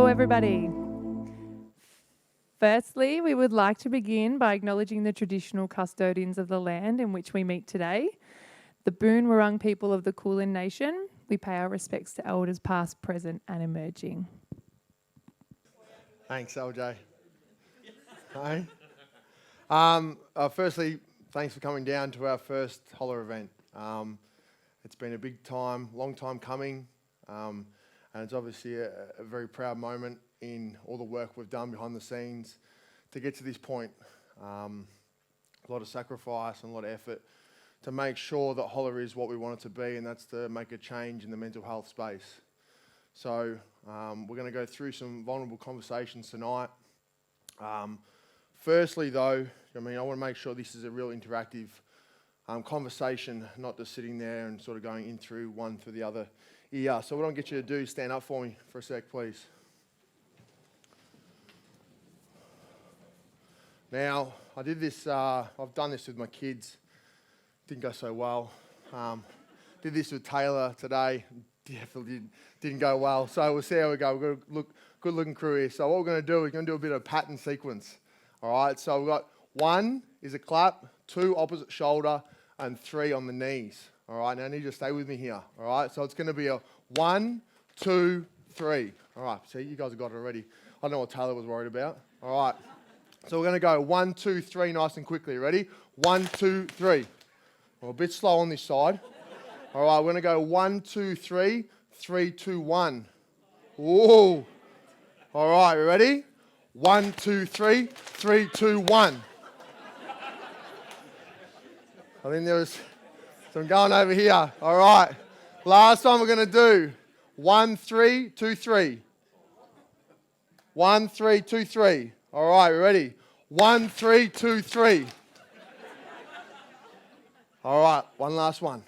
everybody. Firstly, we would like to begin by acknowledging the traditional custodians of the land in which we meet today, the Boon Wurrung people of the Kulin Nation. We pay our respects to elders past, present and emerging. Thanks, LJ. Hi. Firstly, thanks for coming down to our first Holla event. It's been a big time, long time coming, and it's obviously a very proud moment in all the work we've done behind the scenes to get to this point. A lot of sacrifice and a lot of effort to make sure that Holla is what we want it to be, and that's to make a change in the mental health space. So we're going to go through some vulnerable conversations tonight. Firstly, though, I want to make sure this is a real interactive conversation, not just sitting there and sort of going in through one through the other ear. So what I'll get you to do is stand up for me for a sec, please. Now, I did this, I've done this with my kids. Didn't go so well. Did this with Taylor today. Definitely didn't go well. So we'll see how we go. We've got a good looking crew here. So what we're going to do, we're going to do a bit of pattern sequence. All right, so we've got 1 is a clap, 2 opposite shoulder, and 3 on the knees. All right, now I need you to stay with me here. All right, so it's going to be a 1, 2, 3. All right, see, you guys have got it already. I don't know what Taylor was worried about. All right, so we're going to go 1, 2, 3 nice and quickly. Ready? 1, 2, 3. Well, a bit slow on this side. All right, we're going to go 1, 2, 3, 3, 2, 1. Whoa. All right, we ready? 1, 2, 3, 3, 2, 1. I think there was some going over here. All right. Last time we're going to do 1, 3, 2, 3. 1, 3, 2, 3. All right, we ready? 1, 3, 2, 3. All right, one last one.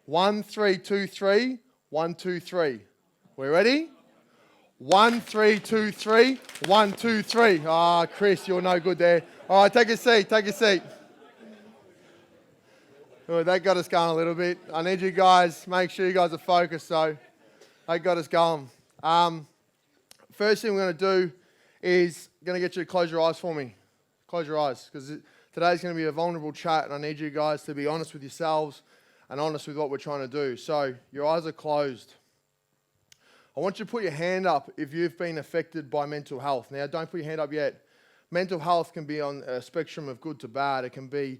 1, 3, 2, 3. 1, 2, 3. We ready? 1, 3, 2, 3. 1, 2, 3. Ah, Chris, you're no good there. All right, take a seat. Take a seat. Oh, that got us going a little bit. I need you guys, make sure you guys are focused. So that got us going. First thing we're going to do is going to get you to close your eyes for me. Close your eyes, because today's going to be a vulnerable chat, and I need you guys to be honest with yourselves and honest with what we're trying to do. So your eyes are closed. I want you to put your hand up if you've been affected by mental health. Now, don't put your hand up yet. Mental health can be on a spectrum of good to bad. It can be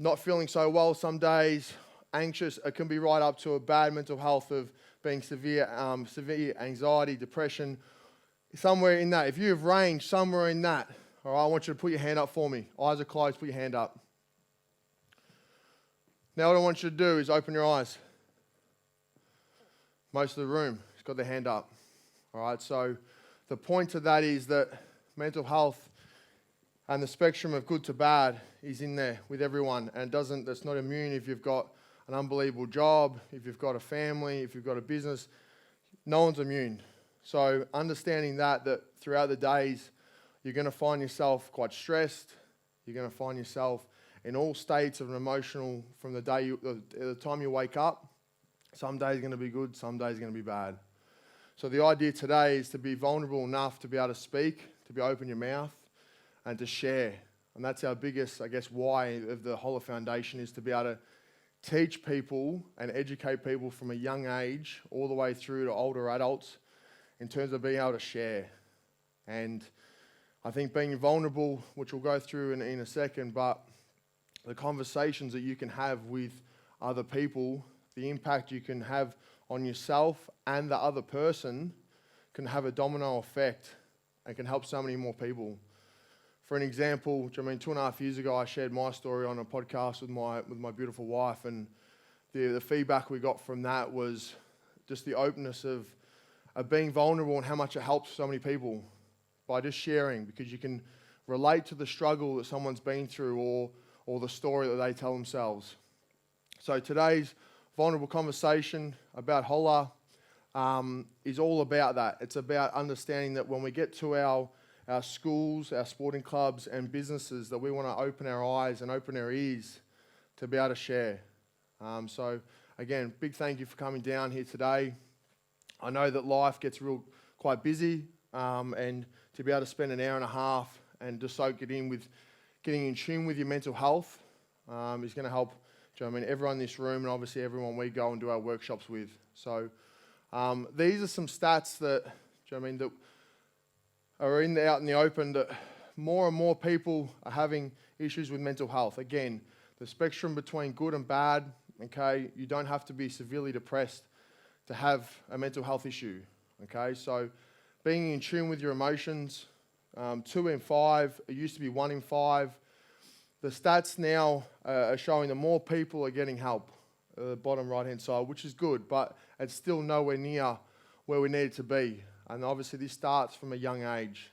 not feeling so well some days, anxious. It can be right up to a bad mental health of being severe anxiety, depression, somewhere in that. If you have range somewhere in that, all right, I want you to put your hand up for me. Eyes are closed, put your hand up. Now what I want you to do is open your eyes. Most of the room has got their hand up. All right, so the point to that is that mental health and the spectrum of good to bad is in there with everyone, and that's not immune if you've got an unbelievable job, if you've got a family, if you've got a business. No one's immune. So understanding that throughout the days, you're going to find yourself quite stressed. You're going to find yourself in all states of an emotional from the time you wake up. Some days are going to be good, some days are going to be bad. So the idea today is to be vulnerable enough to be able to speak, to be open your mouth, and to share. And that's our biggest, why of the Holla Foundation, is to be able to teach people and educate people from a young age all the way through to older adults in terms of being able to share. And I think being vulnerable, which we'll go through in a second, but the conversations that you can have with other people, the impact you can have on yourself and the other person can have a domino effect and can help so many more people. For an example, 2.5 years ago, I shared my story on a podcast with my beautiful wife, and the feedback we got from that was just the openness of being vulnerable and how much it helps so many people by just sharing, because you can relate to the struggle that someone's been through or the story that they tell themselves. So today's vulnerable conversation about Holla is all about that. It's about understanding that when we get to our schools, our sporting clubs and businesses, that we want to open our eyes and open our ears to be able to share. So again, big thank you for coming down here today. I know that life gets real quite busy, and to be able to spend an hour and a half and just soak it in with getting in tune with your mental health is going to help. Do you know what I mean? Everyone in this room, and obviously everyone we go and do our workshops with. So these are some stats that, do you know what I mean, that are out in the open, that more and more people are having issues with mental health. Again, the spectrum between good and bad, okay? You don't have to be severely depressed to have a mental health issue, okay? So being in tune with your emotions, 2 in 5, it used to be 1 in 5. The stats now are showing that more people are getting help, the bottom right-hand side, which is good, but it's still nowhere near where we need it to be. And obviously this starts from a young age.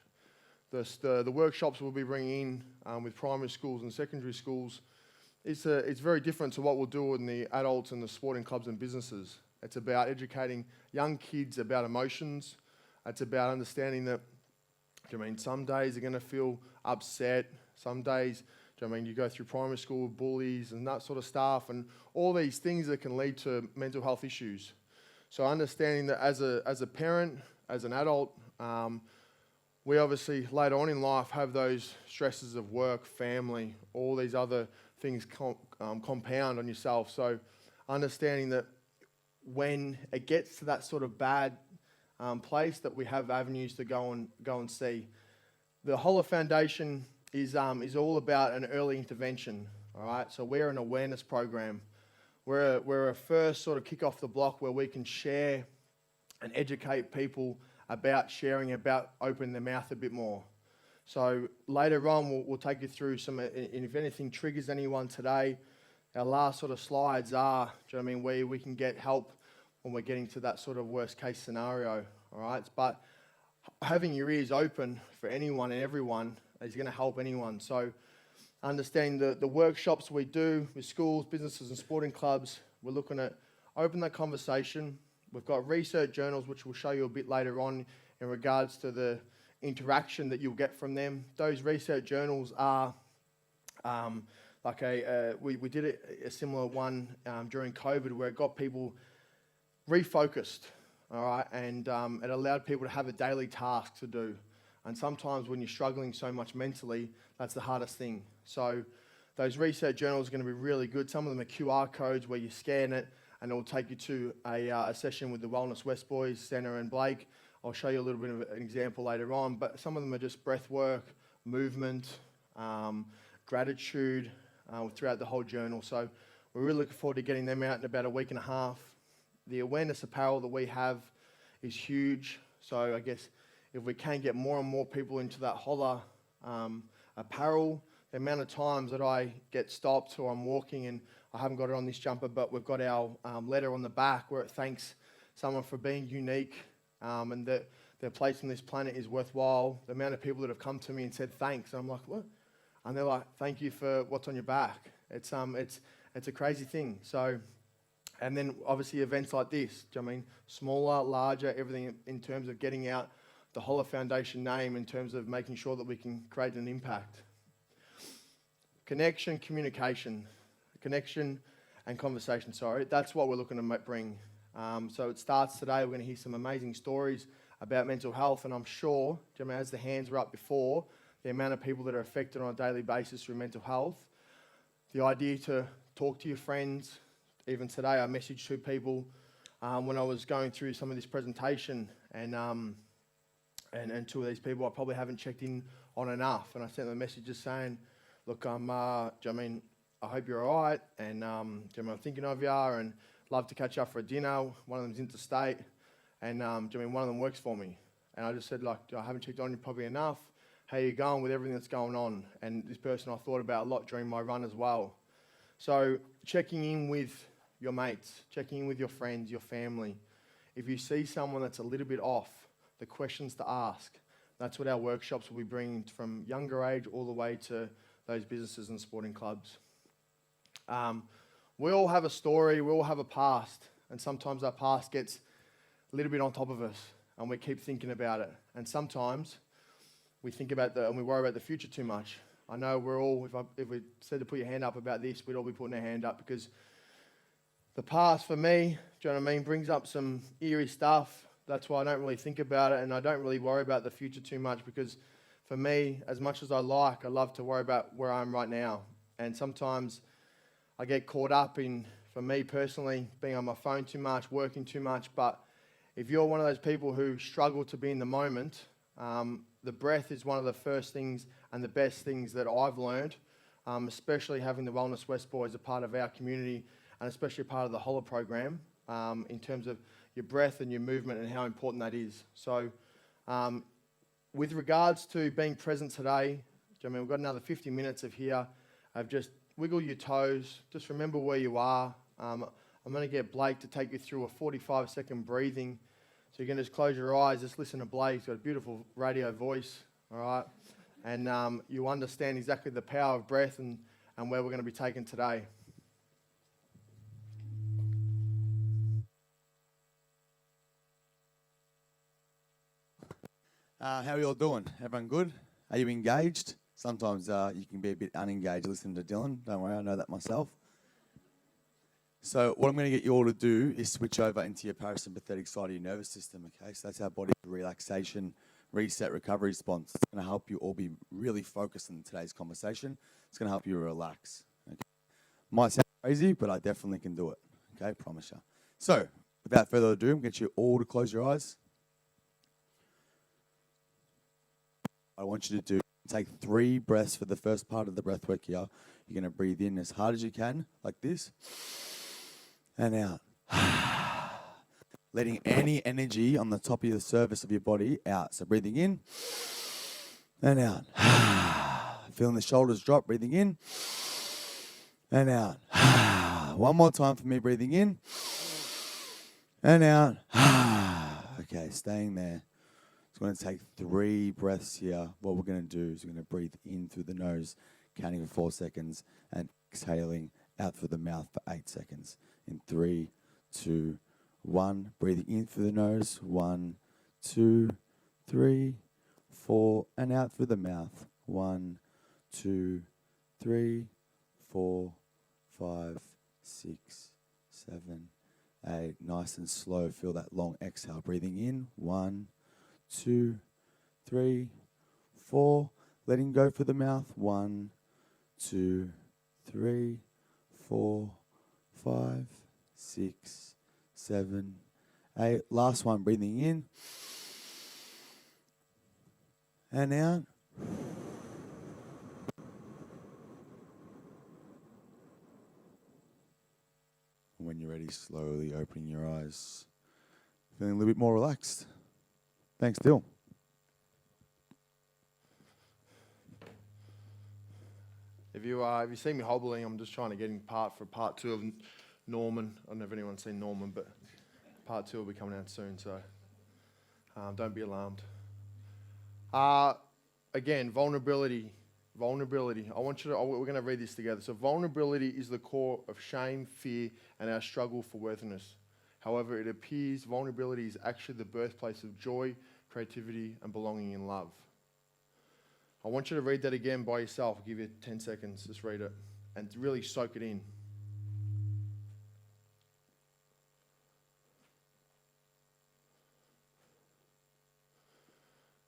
The workshops we'll be bringing in with primary schools and secondary schools, it's very different to what we'll do in the adults and the sporting clubs and businesses. It's about educating young kids about emotions. It's about understanding that, I mean, some days you're going to feel upset. Some days, I mean, you go through primary school with bullies and that sort of stuff, and all these things that can lead to mental health issues. So understanding that as a parent, as an adult, we obviously later on in life have those stresses of work, family, all these other things compound on yourself. So understanding that when it gets to that sort of bad place, that we have avenues to go and see. The Holla Foundation is all about an early intervention. All right, so we're an awareness program. We're a first sort of kick off the block where we can share and educate people about sharing, about opening their mouth a bit more. So later on, we'll take you through some, and if anything triggers anyone today, our last sort of slides are, do you know what I mean, where we can get help when we're getting to that sort of worst case scenario, all right? But having your ears open for anyone and everyone is going to help anyone. So understanding the workshops we do with schools, businesses and sporting clubs, we're looking at open that conversation. We've got research journals, which we'll show you a bit later on in regards to the interaction that you'll get from them. Those research journals are we did a similar one during COVID where it got people refocused, all right, and it allowed people to have a daily task to do. And sometimes when you're struggling so much mentally, that's the hardest thing. So those research journals are going to be really good. Some of them are QR codes where you scan it and it will take you to a session with the Wellness West Boys, Senna and Blake. I'll show you a little bit of an example later on, but some of them are just breath work, movement, gratitude throughout the whole journal. So we're really looking forward to getting them out in about a week and a half. The awareness apparel that we have is huge. So I guess if we can get more and more people into that Holla apparel, the amount of times that I get stopped or I'm walking and I haven't got it on this jumper, but we've got our letter on the back where it thanks someone for being unique and that their place on this planet is worthwhile. The amount of people that have come to me and said thanks, and I'm like, what? And they're like, thank you for what's on your back. It's a crazy thing. So, and then obviously events like this, do you know what I mean? Smaller, larger, everything in terms of getting out the Holla Foundation name, in terms of making sure that we can create an impact. Connection, communication, connection and conversation, that's what we're looking to bring. So it starts today. We're going to hear some amazing stories about mental health, and I'm sure, do you know, as the hands were up before, the amount of people that are affected on a daily basis through mental health, the idea to talk to your friends. Even today I messaged 2 people when I was going through some of this presentation, and 2 of these people I probably haven't checked in on enough, and I sent them a message just saying, look, do you know what I mean, I hope you're all right, and do you know what I mean, I'm thinking of you, and love to catch up for a dinner. One of them's interstate, and do you know what I mean, one of them works for me. And I just said, like, I haven't checked on you probably enough. How you going with everything that's going on? And this person I thought about a lot during my run as well. So checking in with your mates, checking in with your friends, your family. If you see someone that's a little bit off, the questions to ask. That's what our workshops will be bringing from younger age all the way to those businesses and sporting clubs. We all have a story, we all have a past, and sometimes our past gets a little bit on top of us and we keep thinking about it. And sometimes we think about and we worry about the future too much. I know we're all, if we said to put your hand up about this, we'd all be putting our hand up, because the past for me, do you know what I mean, brings up some eerie stuff. That's why I don't really think about it, and I don't really worry about the future too much, because for me, as much as I love to worry about where I am right now. And sometimes I get caught up in, for me personally, being on my phone too much, working too much. But if you're one of those people who struggle to be in the moment, the breath is one of the first things and the best things that I've learned, especially having the Wellness West Boys a part of our community, and especially part of the Holla program, in terms of your breath and your movement and how important that is. So with regards to being present today, we've got another 50 minutes of here. I've just wiggle your toes, just remember where you are. I'm going to get Blake to take you through a 45-second breathing. So you can just close your eyes, just listen to Blake. He's got a beautiful radio voice, all right? And you understand exactly the power of breath and where we're going to be taken today. How are you all doing? Everyone good? Are you engaged? Sometimes you can be a bit unengaged listening to Dylan. Don't worry, I know that myself. So what I'm going to get you all to do is switch over into your parasympathetic side of your nervous system, okay? So that's our body's relaxation, reset, recovery response. It's going to help you all be really focused in today's conversation. It's going to help you relax, okay? Might sound crazy, but I definitely can do it, okay? Promise you. So without further ado, I'm going to get you all to close your eyes. I want you to take 3 breaths for the first part of the breath work here. You're going to breathe in as hard as you can, like this, and out. Letting any energy on the top of the surface of your body out. So breathing in and out. Feeling the shoulders drop, breathing in and out. One more time for me, breathing in and out. Okay, staying there. It's going to take 3 breaths here. What we're going to do is we're going to breathe in through the nose, counting for 4 seconds, and exhaling out through the mouth for 8 seconds. In 3, 2, 1. Breathing in through the nose. 1, 2, 3, 4, and out through the mouth. 1, 2, 3, 4, 5, 6, 7, 8. Nice and slow. Feel that long exhale. Breathing in. 1, 2, 3, 4. Letting go through the mouth. 1, 2, 3, 4, 5, 6, 7, 8. Last one. Breathing in and out. When you're ready, slowly opening your eyes. Feeling a little bit more relaxed. Thanks, Dill. If you see me hobbling, I'm just trying to get in for part 2 of Norman. I don't know if anyone's seen Norman, but part 2 will be coming out soon, so don't be alarmed. Again, vulnerability. I want you to, we're going to read this together. So vulnerability is the core of shame, fear, and our struggle for worthiness. However, it appears vulnerability is actually the birthplace of joy, creativity, and belonging in love. I want you to read that again by yourself. I'll give you 10 seconds. Just read it and really soak it in.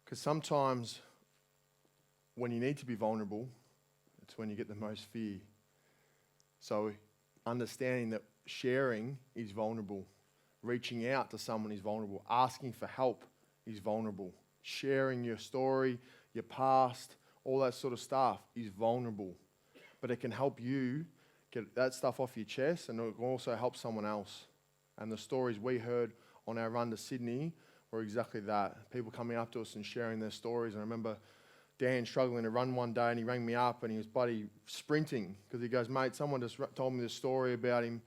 Because sometimes when you need to be vulnerable, it's when you get the most fear. So understanding that sharing is vulnerable. Reaching out to someone is vulnerable. Asking for help is vulnerable. Sharing your story, your past, all that sort of stuff is vulnerable. But it can help you get that stuff off your chest, and it can also help someone else. And the stories we heard on our run to Sydney were exactly that. People coming up to us and sharing their stories. And I remember Dan struggling to run one day, and he rang me up, and he was bloody sprinting because he goes, mate, someone just told me this story about him.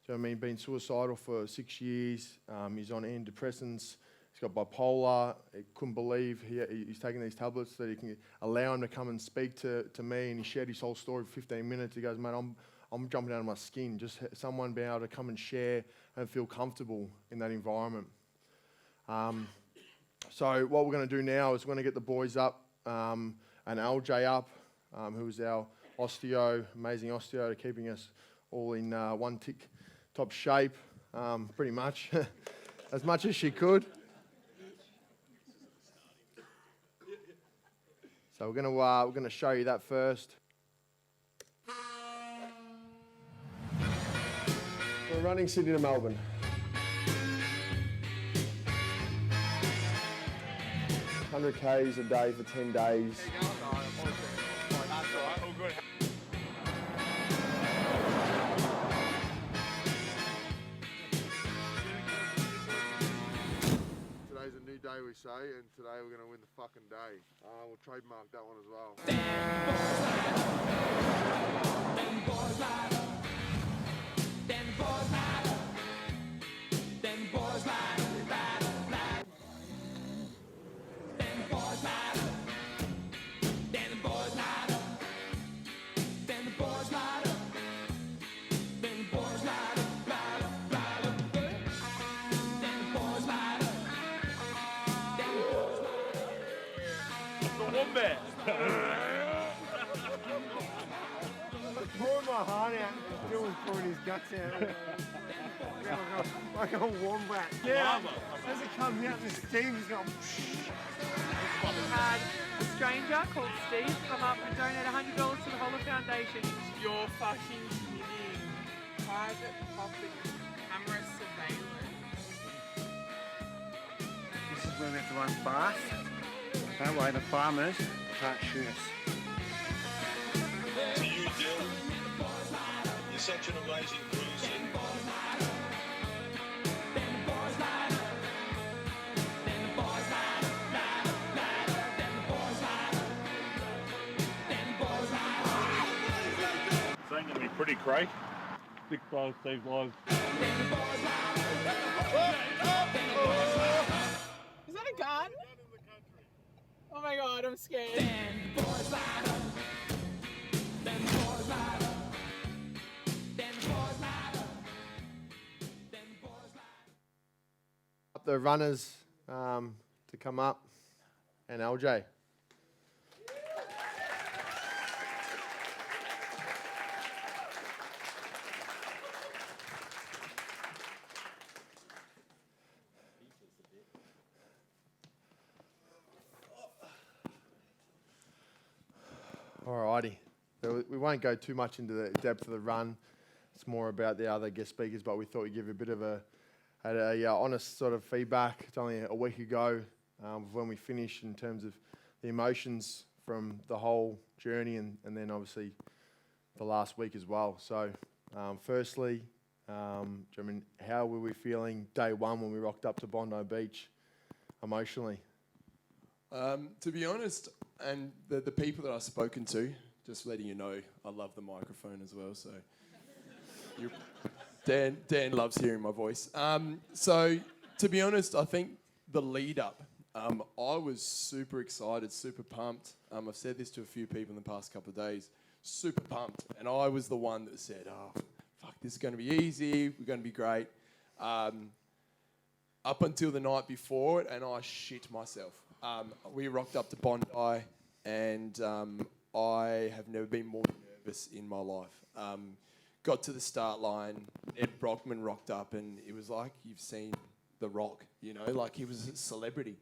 So, been suicidal for 6 years. He's on antidepressants. He's got bipolar. He couldn't believe he's taking these tablets that he can allow him to come and speak to me. And he shared his whole story for 15 minutes. He goes, mate, I'm jumping out of my skin. Just someone being able to come and share and feel comfortable in that environment. So what we're going to do now is we're going to get the boys up and LJ up, who's our amazing osteo, keeping us all in one tick top shape, pretty much, as much as she could. So we're gonna show you that first. We're running Sydney to Melbourne. $100Ks a day for 10 days. Today's a new day, we say, and today we're going to win the fucking day. We'll trademark that one as well. Pouring my heart out, Dylan's pouring his guts out. Like a wombat. Yeah, as it comes out, the steam is going. We had a stranger called Steve come up and donate $100 to the Holla Foundation. You're fucking kidding. Private property, camera surveillance. This is where we have to run fast. That way the farmers can't shoot us. To you, Dylan. You're such an amazing cruiser. It's going to be pretty crazy. 6 bars, Steve's lives. Is that a gun? Oh my god, I'm scared. Up the runners to come up, and LJ. Alrighty, so we won't go too much into the depth of the run. It's more about the other guest speakers, but we thought we'd give you a bit of a honest sort of feedback. It's only a week ago when we finished in terms of the emotions from the whole journey, and then obviously the last week as well. So firstly, how were we feeling day one when we rocked up to Bondi Beach emotionally? To be honest, and the people that I've spoken to, just letting you know, I love the microphone as well. So, Dan loves hearing my voice. So, to be honest, I think the lead up, I was super excited, super pumped. I've said this to a few people in the past couple of days. Super pumped, and I was the one that said, "Oh, fuck, this is going to be easy. We're going to be great." Up until the night before it, and I shit myself. We rocked up to Bondi, and I have never been more nervous in my life. Got to the start line, Ed Brockman rocked up, and it was like you've seen The Rock, you know, like he was a celebrity.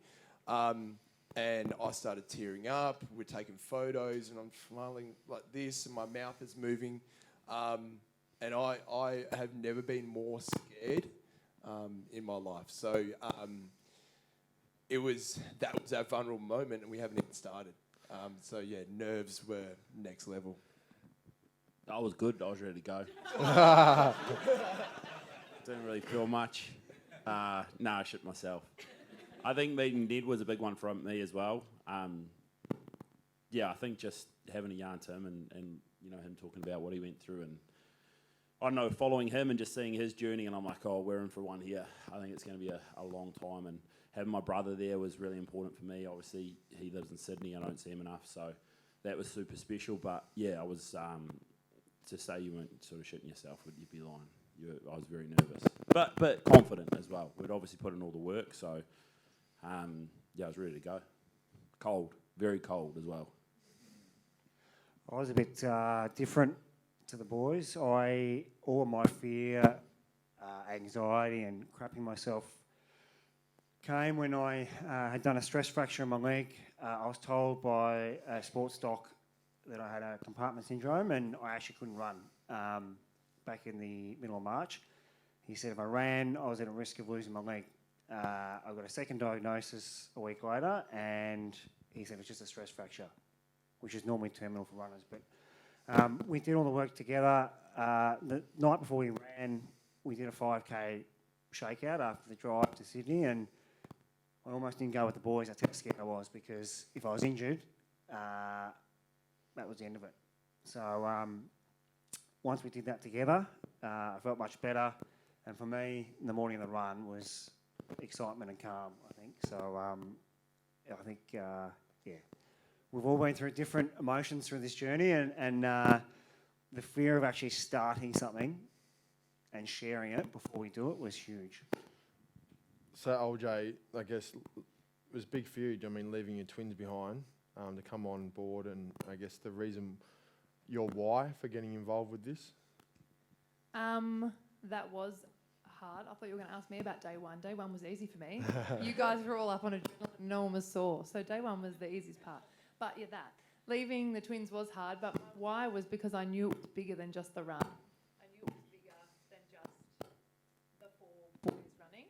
And I started tearing up. We're taking photos, and I'm smiling like this, and my mouth is moving. And I have never been more scared in my life. So that was our vulnerable moment, and we haven't even started. So yeah, nerves were next level. I was good. I was ready to go. Didn't really feel much. I shit myself. I think meeting Ned was a big one for me as well. I think just having a yarn to him and you know him talking about what he went through, and I don't know, following him and just seeing his journey, and I'm like, oh, we're in for one here. I think it's going to be a long time, and having my brother there was really important for me. Obviously, he lives in Sydney. I don't see him enough, so that was super special. But yeah, I was to say you weren't sort of shitting yourself, you'd be lying. I was very nervous, but confident as well. We'd obviously put in all the work, so I was ready to go. Cold, very cold as well. I was a bit different to the boys. All my fear, anxiety and crapping myself came when I had done a stress fracture in my leg. I was told by a sports doc that I had a compartment syndrome and I actually couldn't run back in the middle of March. He said if I ran, I was at a risk of losing my leg. I got a second diagnosis a week later and he said it's just a stress fracture, which is normally terminal for runners. But we did all the work together. The night before we ran, we did a 5K shakeout after the drive to Sydney, and I almost didn't go with the boys. That's how scared I was, because if I was injured, that was the end of it. So once we did that together, I felt much better. And for me, the morning of the run was excitement and calm, I think. So I think, yeah, we've all been through different emotions through this journey, and the fear of actually starting something and sharing it before we do it was huge. So, LJ, I guess it was big for you, I mean, leaving your twins behind to come on board, and I guess the reason, your why for getting involved with this? That was hard. I thought you were going to ask me about day one. Day one was easy for me. You guys were all up on adrenaline, no one was sore. So day one was the easiest part. But yeah, that. Leaving the twins was hard, but why was because I knew it was bigger than just the run. I knew it was bigger than just the 4 boys running.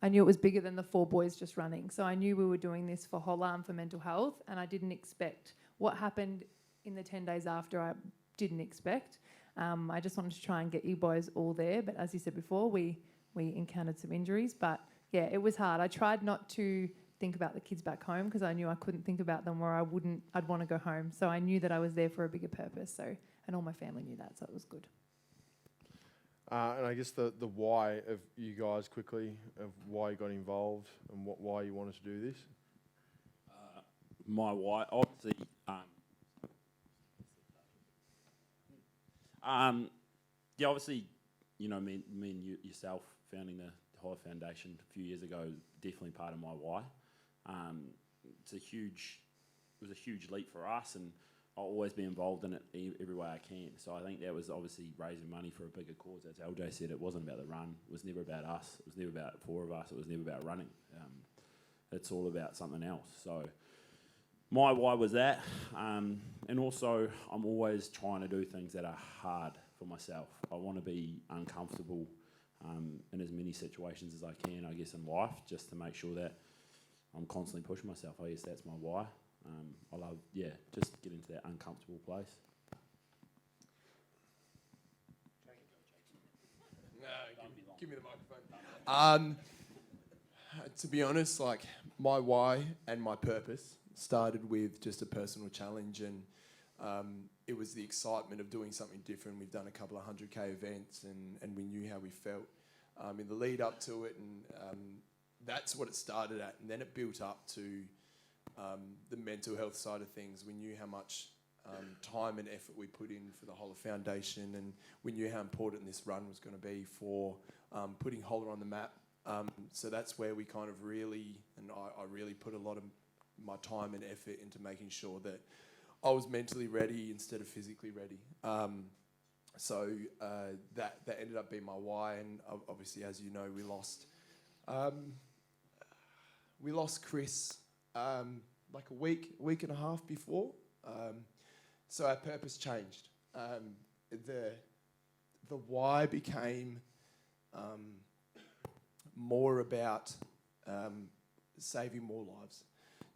I knew it was bigger than the 4 boys just running. So I knew we were doing this for Holla and for mental health, and I didn't expect what happened in the 10 days after. I didn't expect. I just wanted to try and get you boys all there, but as you said before, we encountered some injuries. But yeah, it was hard. I tried not to think about the kids back home because I knew I couldn't think about them, or I'd want to go home. So I knew that I was there for a bigger purpose. So, and all my family knew that, so it was good. And I guess the why of you guys quickly, of why you got involved and why you wanted to do this? My why, obviously, yeah, obviously, you know, me and yourself founding the Holla Foundation a few years ago, definitely part of my why. It was a huge leap for us, and I'll always be involved in it every way I can. So I think that was obviously raising money for a bigger cause. As LJ said, it wasn't about the run. It was never about us. It was never about 4 of us. It was never about running. It's all about something else. So my why was that. And also, I'm always trying to do things that are hard for myself. I want to be uncomfortable in as many situations as I can, I guess, in life, just to make sure that I'm constantly pushing myself. I guess that's my why. I love, just get into that uncomfortable place. No, give me the microphone. To be honest, like, my why and my purpose started with just a personal challenge, and it was the excitement of doing something different. We've done a couple of 100K events, and we knew how we felt in the lead up to it, and that's what it started at. And then it built up to the mental health side of things. We knew how much time and effort we put in for the Holla Foundation, and we knew how important this run was going to be for putting Holla on the map. So that's where we kind of really, and I really put a lot of my time and effort into making sure that I was mentally ready instead of physically ready. So that ended up being my why, and obviously, as you know, we lost Chris like a week and a half before. So our purpose changed. The why became more about saving more lives.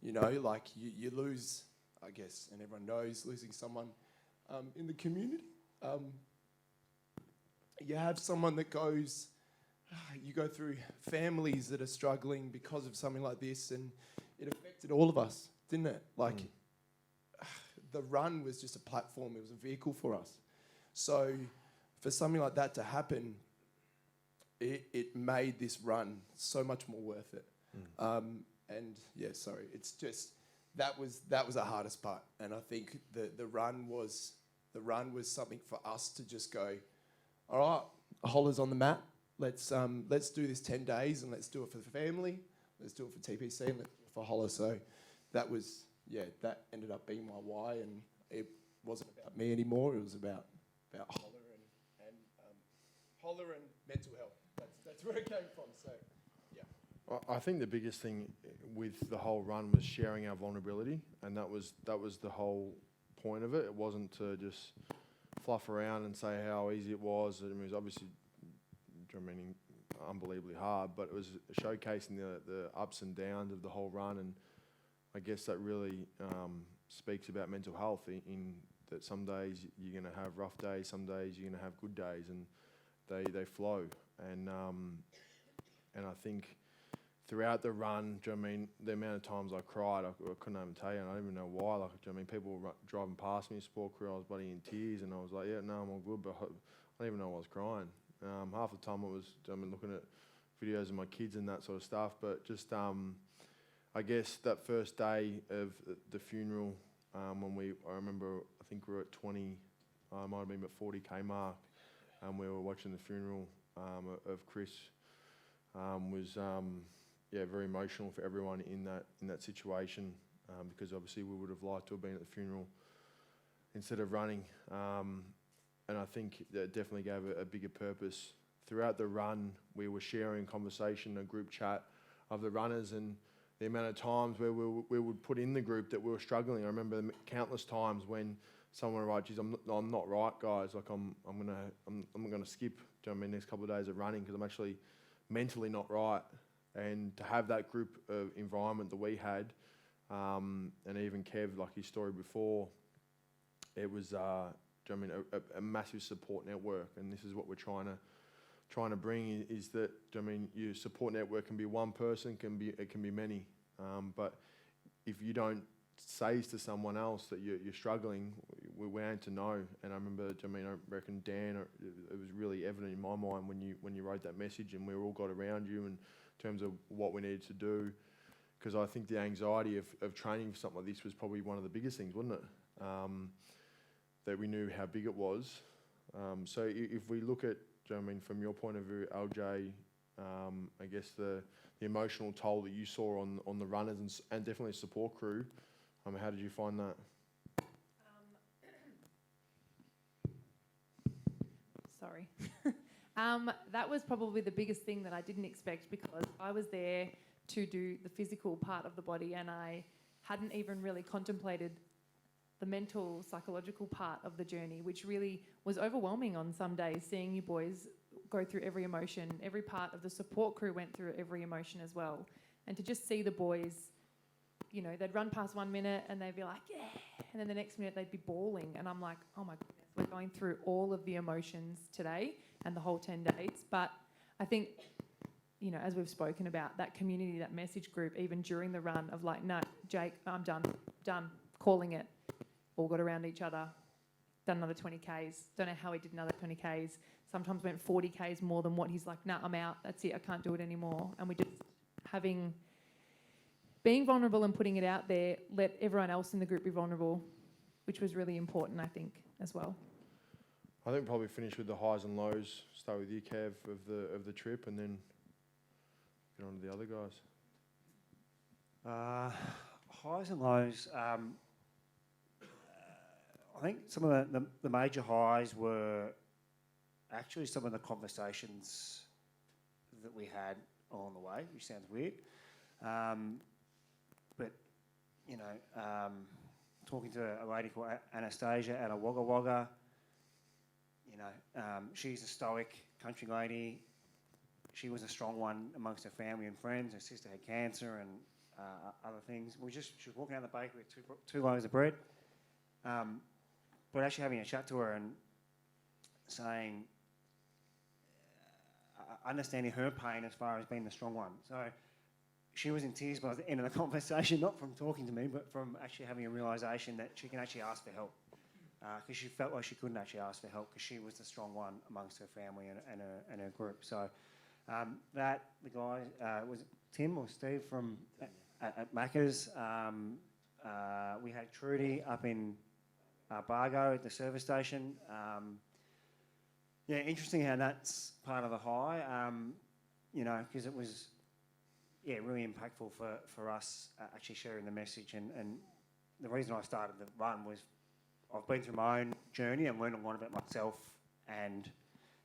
You know, like you lose, I guess, and everyone knows, losing someone in the community. You have someone that goes, you go through families that are struggling because of something like this, and it affected all of us, didn't it? Like, the run was just a platform, it was a vehicle for us. So for something like that to happen, it made this run so much more worth it. And yeah, sorry, it's just, that was the hardest part. And I think the run was something for us to just go, all right, Holla's on the map. Let's do this 10 days, and let's do it for the family. Let's do it for TPC, and let's do it for Holla. So that was, that ended up being my why, and it wasn't about me anymore. It was about Holla and Holla and mental health. That's where it came from. So I think the biggest thing with the whole run was sharing our vulnerability, and that was the whole point of it. It wasn't to just fluff around and say how easy it was. I mean, it was obviously, unbelievably hard, but it was showcasing the ups and downs of the whole run, and I guess that really speaks about mental health in that some days you're going to have rough days, some days you're going to have good days, and they flow. And I think throughout the run, do you know what I mean, the amount of times I cried, I couldn't even tell you, and I don't even know why. Like, do you know what I mean, people were driving past me, sport crew, I was bloody in tears, and I was like, yeah, no, I'm all good, but I don't even know I was crying. Half the time it was, I mean, looking at videos of my kids and that sort of stuff, but just, I guess that first day of the funeral, when I remember, I think we were at 20, I might have been at 40k mark, and we were watching the funeral of Chris, was very emotional for everyone in that situation, because obviously we would have liked to have been at the funeral instead of running, and I think that definitely gave a bigger purpose. Throughout the run, we were sharing conversation, a group chat of the runners, and the amount of times where we would put in the group that we were struggling. I remember countless times when someone would write, "Geez, I'm not right, guys. Like I'm gonna skip. Do you know what I mean, next couple of days of running because I'm actually mentally not right." And to have that group of environment that we had, and even Kev, like his story before, it was, do you know what I mean, a massive support network. And this is what we're trying to bring is that, do you know what I mean, your support network can be one person, it can be many, but if you don't say to someone else that you're struggling, we aim to know. And I remember, do you know what I mean, I reckon Dan, it was really evident in my mind when you wrote that message, and we all got around you in terms of what we needed to do, because I think the anxiety of training for something like this was probably one of the biggest things, wasn't it? That we knew how big it was. So if we look at, do you know what I mean, from your point of view, LJ, I guess the emotional toll that you saw on the runners and definitely support crew, how did you find that? Sorry. That was probably the biggest thing that I didn't expect, because I was there to do the physical part of the body, and I hadn't even really contemplated the mental, psychological part of the journey, which really was overwhelming on some days, seeing you boys go through every emotion. Every part of the support crew went through every emotion as well. And to just see the boys, you know, they'd run past 1 minute and they'd be like, yeah, and then the next minute they'd be bawling, and I'm like, oh my goodness, we're going through all of the emotions today and the whole 10 days. But I think, you know, as we've spoken about, that community, that message group, even during the run of like, no, Jake, I'm done, calling it. All got around each other, done another 20Ks. Don't know how he did another 20Ks. Sometimes went 40Ks more than what he's like, nah, I'm out. That's it. I can't do it anymore. And we just being vulnerable and putting it out there, let everyone else in the group be vulnerable, which was really important, I think, as well. I think probably finish with the highs and lows. Start with you, Kev, of the trip, and then get on to the other guys. Highs and lows. I think some of the major highs were actually some of the conversations that we had along the way, which sounds weird. But, you know, talking to a lady called Anastasia at a Wagga Wagga, you know, she's a stoic country lady. She was a strong one amongst her family and friends. Her sister had cancer and other things. She was walking down the bakery with two loaves of bread. But actually having a chat to her and saying, understanding her pain as far as being the strong one. So she was in tears by the end of the conversation, not from talking to me, but from actually having a realisation that she can actually ask for help. Because she felt like she couldn't actually ask for help because she was the strong one amongst her family and her group. So the guy, was it Tim or Steve from at Macca's? We had Trudy up in Bargo at the service station. Interesting how that's part of the high, you know, because it was, really impactful for us actually sharing the message. And the reason I started the run was I've been through my own journey and learned a lot about myself and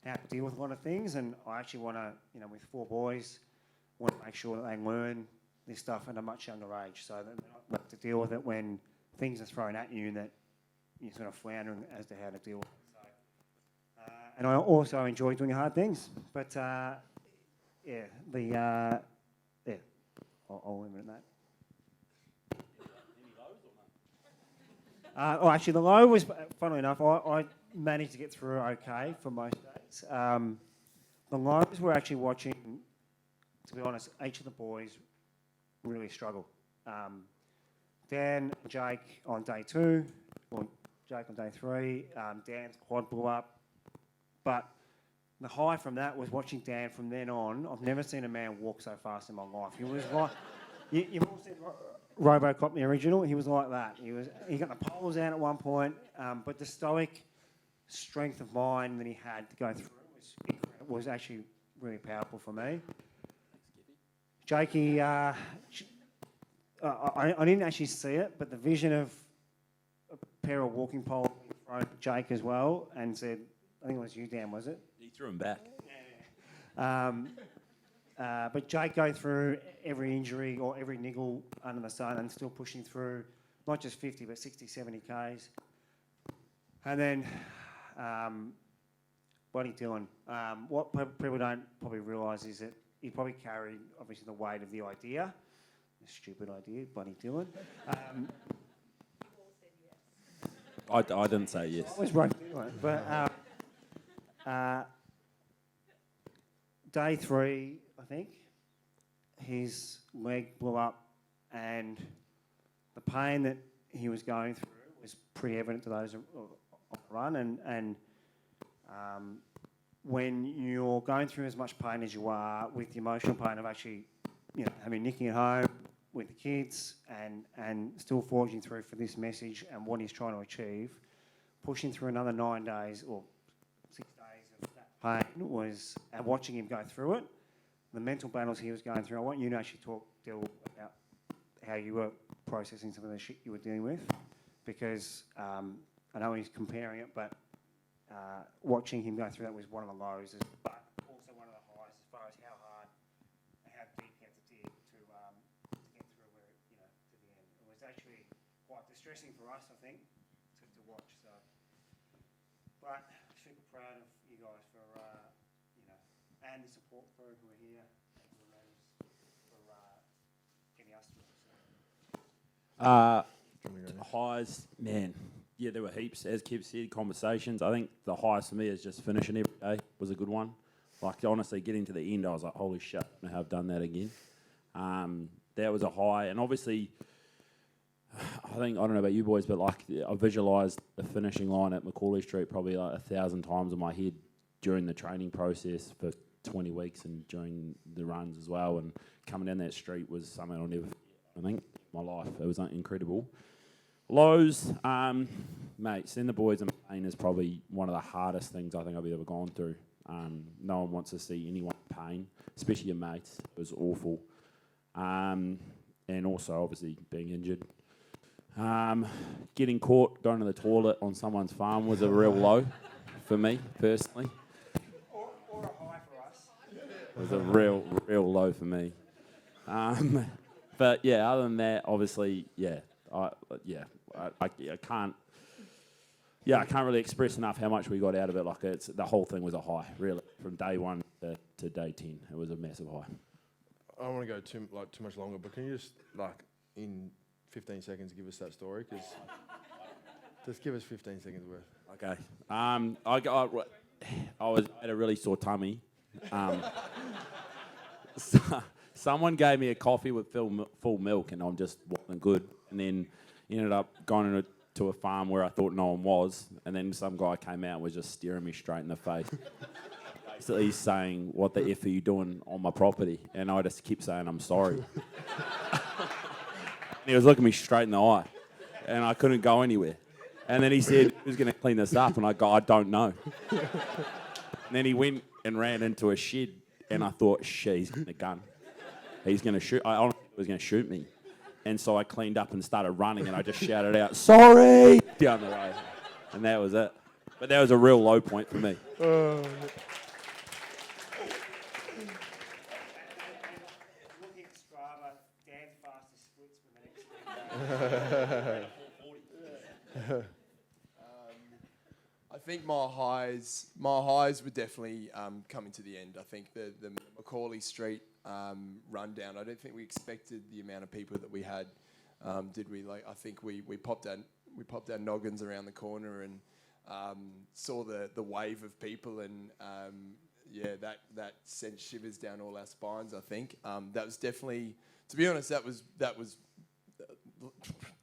how to deal with a lot of things. And I actually want to, you know, with 4 boys, want to make sure that they learn this stuff at a much younger age, so that they're not have to deal with it when things are thrown at you that you're sort of floundering as to how to deal with it. So, and I also enjoy doing hard things, but yeah, I'll limit that. Actually, the low was, funnily enough, I managed to get through okay for most days. The lows were actually watching, to be honest, each of the boys really struggle. Dan and Jake on day 2, or Jake on day 3. Dan's quad blew up. But the high from that was watching Dan from then on. I've never seen a man walk so fast in my life. He was like, you've all seen RoboCop, the original. He was like that. He got the poles out at one point, but the stoic strength of mind that he had to go through was actually really powerful for me. Jakey, I didn't actually see it, but the vision of a pair of walking poles in front of Jake as well, and said, I think it was you, Dan, was it? He threw him back. But Jake going through every injury or every niggle under the sun and still pushing through not just 50 but 60, 70 Ks. And then Bonnie Dylan. What people don't probably realise is that he probably carried obviously the weight of the idea. The stupid idea, Bonnie Dylan. I didn't say yes. I was right, but day 3, I think, his leg blew up, and the pain that he was going through was pretty evident to those on the run. And when you're going through as much pain as you are, with the emotional pain of actually, having Nicky at home with the kids, and still forging through for this message and what he's trying to achieve, pushing through another 9 days or 6 days of that pain was, and watching him go through it, the mental battles he was going through. I want you to actually deal about how you were processing some of the shit you were dealing with, because I know he's comparing it, but watching him go through that was one of the lows, but also one of the highs as far as how hard and how deep you had to dig to get through where, to the end. It was actually quite distressing for us, I think, to watch. So, but super proud of you guys for and the support crew who are here and who are getting us through. Highs, man. Yeah, there were heaps, as Kev said, conversations. I think the highest for me is just finishing every day was a good one. Like, honestly, getting to the end, I was like, holy shit, I have done that again. That was a high. And obviously, I don't know about you boys, but like, I visualised the finishing line at Macaulay Street probably like 1,000 times in my head during the training process for 20 weeks and during the runs as well. And coming down that street was something I'll never forget, I think, in my life. It was incredible. Lows, mate, seeing the boys in pain is probably one of the hardest things I think I've ever gone through. No one wants to see anyone in pain, especially your mates. It was awful. And also, obviously, being injured. Getting caught going to the toilet on someone's farm was a real low for me, personally. Or a high for us. It was a real low for me. But, yeah, other than that, obviously, I can't really express enough how much we got out of it. Like, the whole thing was a high, really, from day 1 to day 10. It was a massive high. I don't want to go too much longer, but can you just, in 15 seconds, give us that story? Because just give us 15 seconds worth. Okay. I had a really sore tummy. Someone gave me a coffee with full milk, and I'm just wasn't good. And then ended up going to a farm where I thought no one was, and then some guy came out and was just staring me straight in the face. Basically saying, what the F are you doing on my property? And I just kept saying, I'm sorry. He was looking me straight in the eye, and I couldn't go anywhere. And then he said, who's going to clean this up? And I go, I don't know. And then he went and ran into a shed, and I thought, he's got a gun. He's going to shoot. I honestly thought he was going to shoot me. And so I cleaned up and started running, and I just shouted out, sorry, down the road. And that was it. But that was a real low point for me. I think my highs were definitely coming to the end. I think the Macaulay Street rundown. I don't think we expected the amount of people that we had, did we? Like, I think we popped our noggins around the corner and saw the wave of people, and that sent shivers down all our spines. I think that was definitely, to be honest, that was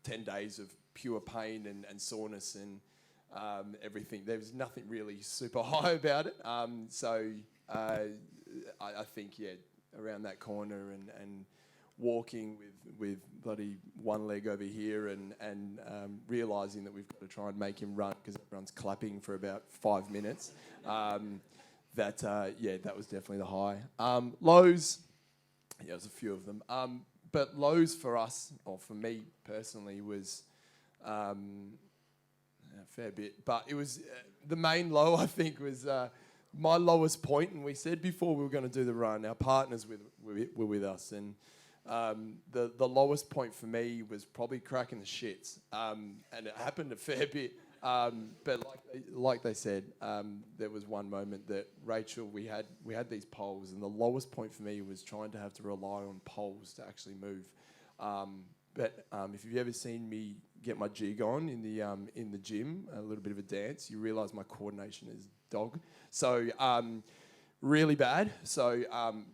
10 days of pure pain and soreness and everything. There was nothing really super high about it. I think, around that corner and walking with bloody one leg over here and realising that we've got to try and make him run because everyone's clapping for about 5 minutes. That was definitely the high. Lows, there's a few of them. But lows for us, or for me personally, was a fair bit. But it was the main low, I think, was my lowest point. And we said before we were going to do the run, our partners were with us. And the lowest point for me was probably cracking the shits. And it happened a fair bit. But like they said, there was one moment that Rachel, we had these poles, and the lowest point for me was trying to have to rely on poles to actually move. But if you've ever seen me get my jig on in the gym, a little bit of a dance, you realise my coordination is dog. So really bad. So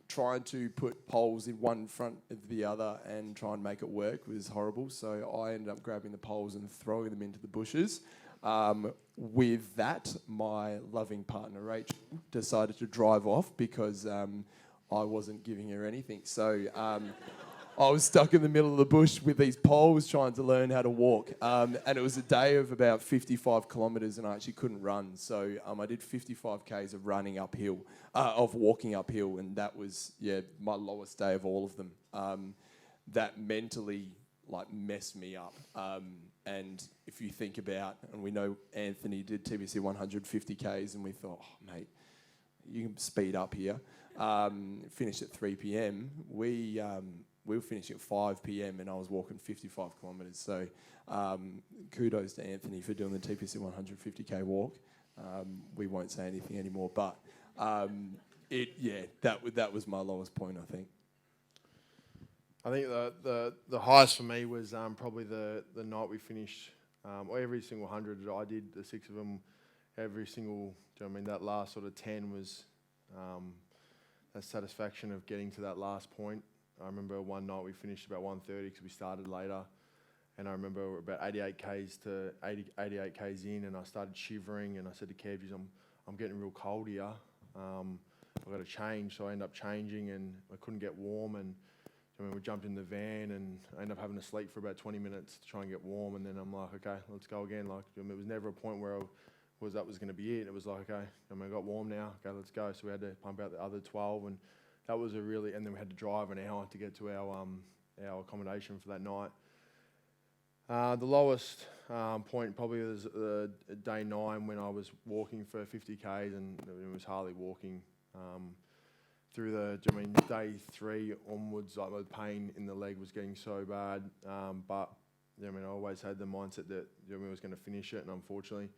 trying to put poles in one front of the other and try and make it work was horrible. So I ended up grabbing the poles and throwing them into the bushes. With that, my loving partner Rachel decided to drive off because I wasn't giving her anything. So I was stuck in the middle of the bush with these poles trying to learn how to walk. And it was a day of about 55 kilometres and I actually couldn't run. So I did 55 Ks of running uphill, of walking uphill. And that was, my lowest day of all of them. That mentally messed me up. And if you think about, and we know Anthony did TBC 150 Ks and we thought, oh, mate, you can speed up here. Finished at 3 p.m. We were finishing at 5 p.m. and I was walking 55 kilometres. So kudos to Anthony for doing the TPC 150k walk. We won't say anything anymore, but that was my lowest point, I think. I think the highest for me was probably the night we finished. Every single 100 that I did, the 6 of them, every single, that last sort of 10 was that satisfaction of getting to that last point. I remember one night we finished about 1:30 because we started later. And I remember we were about 88 Ks in and I started shivering and I said to Kev, I'm getting real cold here. I've got to change. So I ended up changing and I couldn't get warm. And we jumped in the van and I ended up having to sleep for about 20 minutes to try and get warm. And then I'm like, okay, let's go again. It was never a point where that was going to be it. It was like, okay, I got warm now. Okay, let's go. So we had to pump out the other 12 and that was and then we had to drive an hour to get to our accommodation for that night. The lowest point probably was day 9 when I was walking for 50 Ks and it was hardly walking. Through day 3 onwards, the pain in the leg was getting so bad. But I always had the mindset that I was going to finish it, and unfortunately,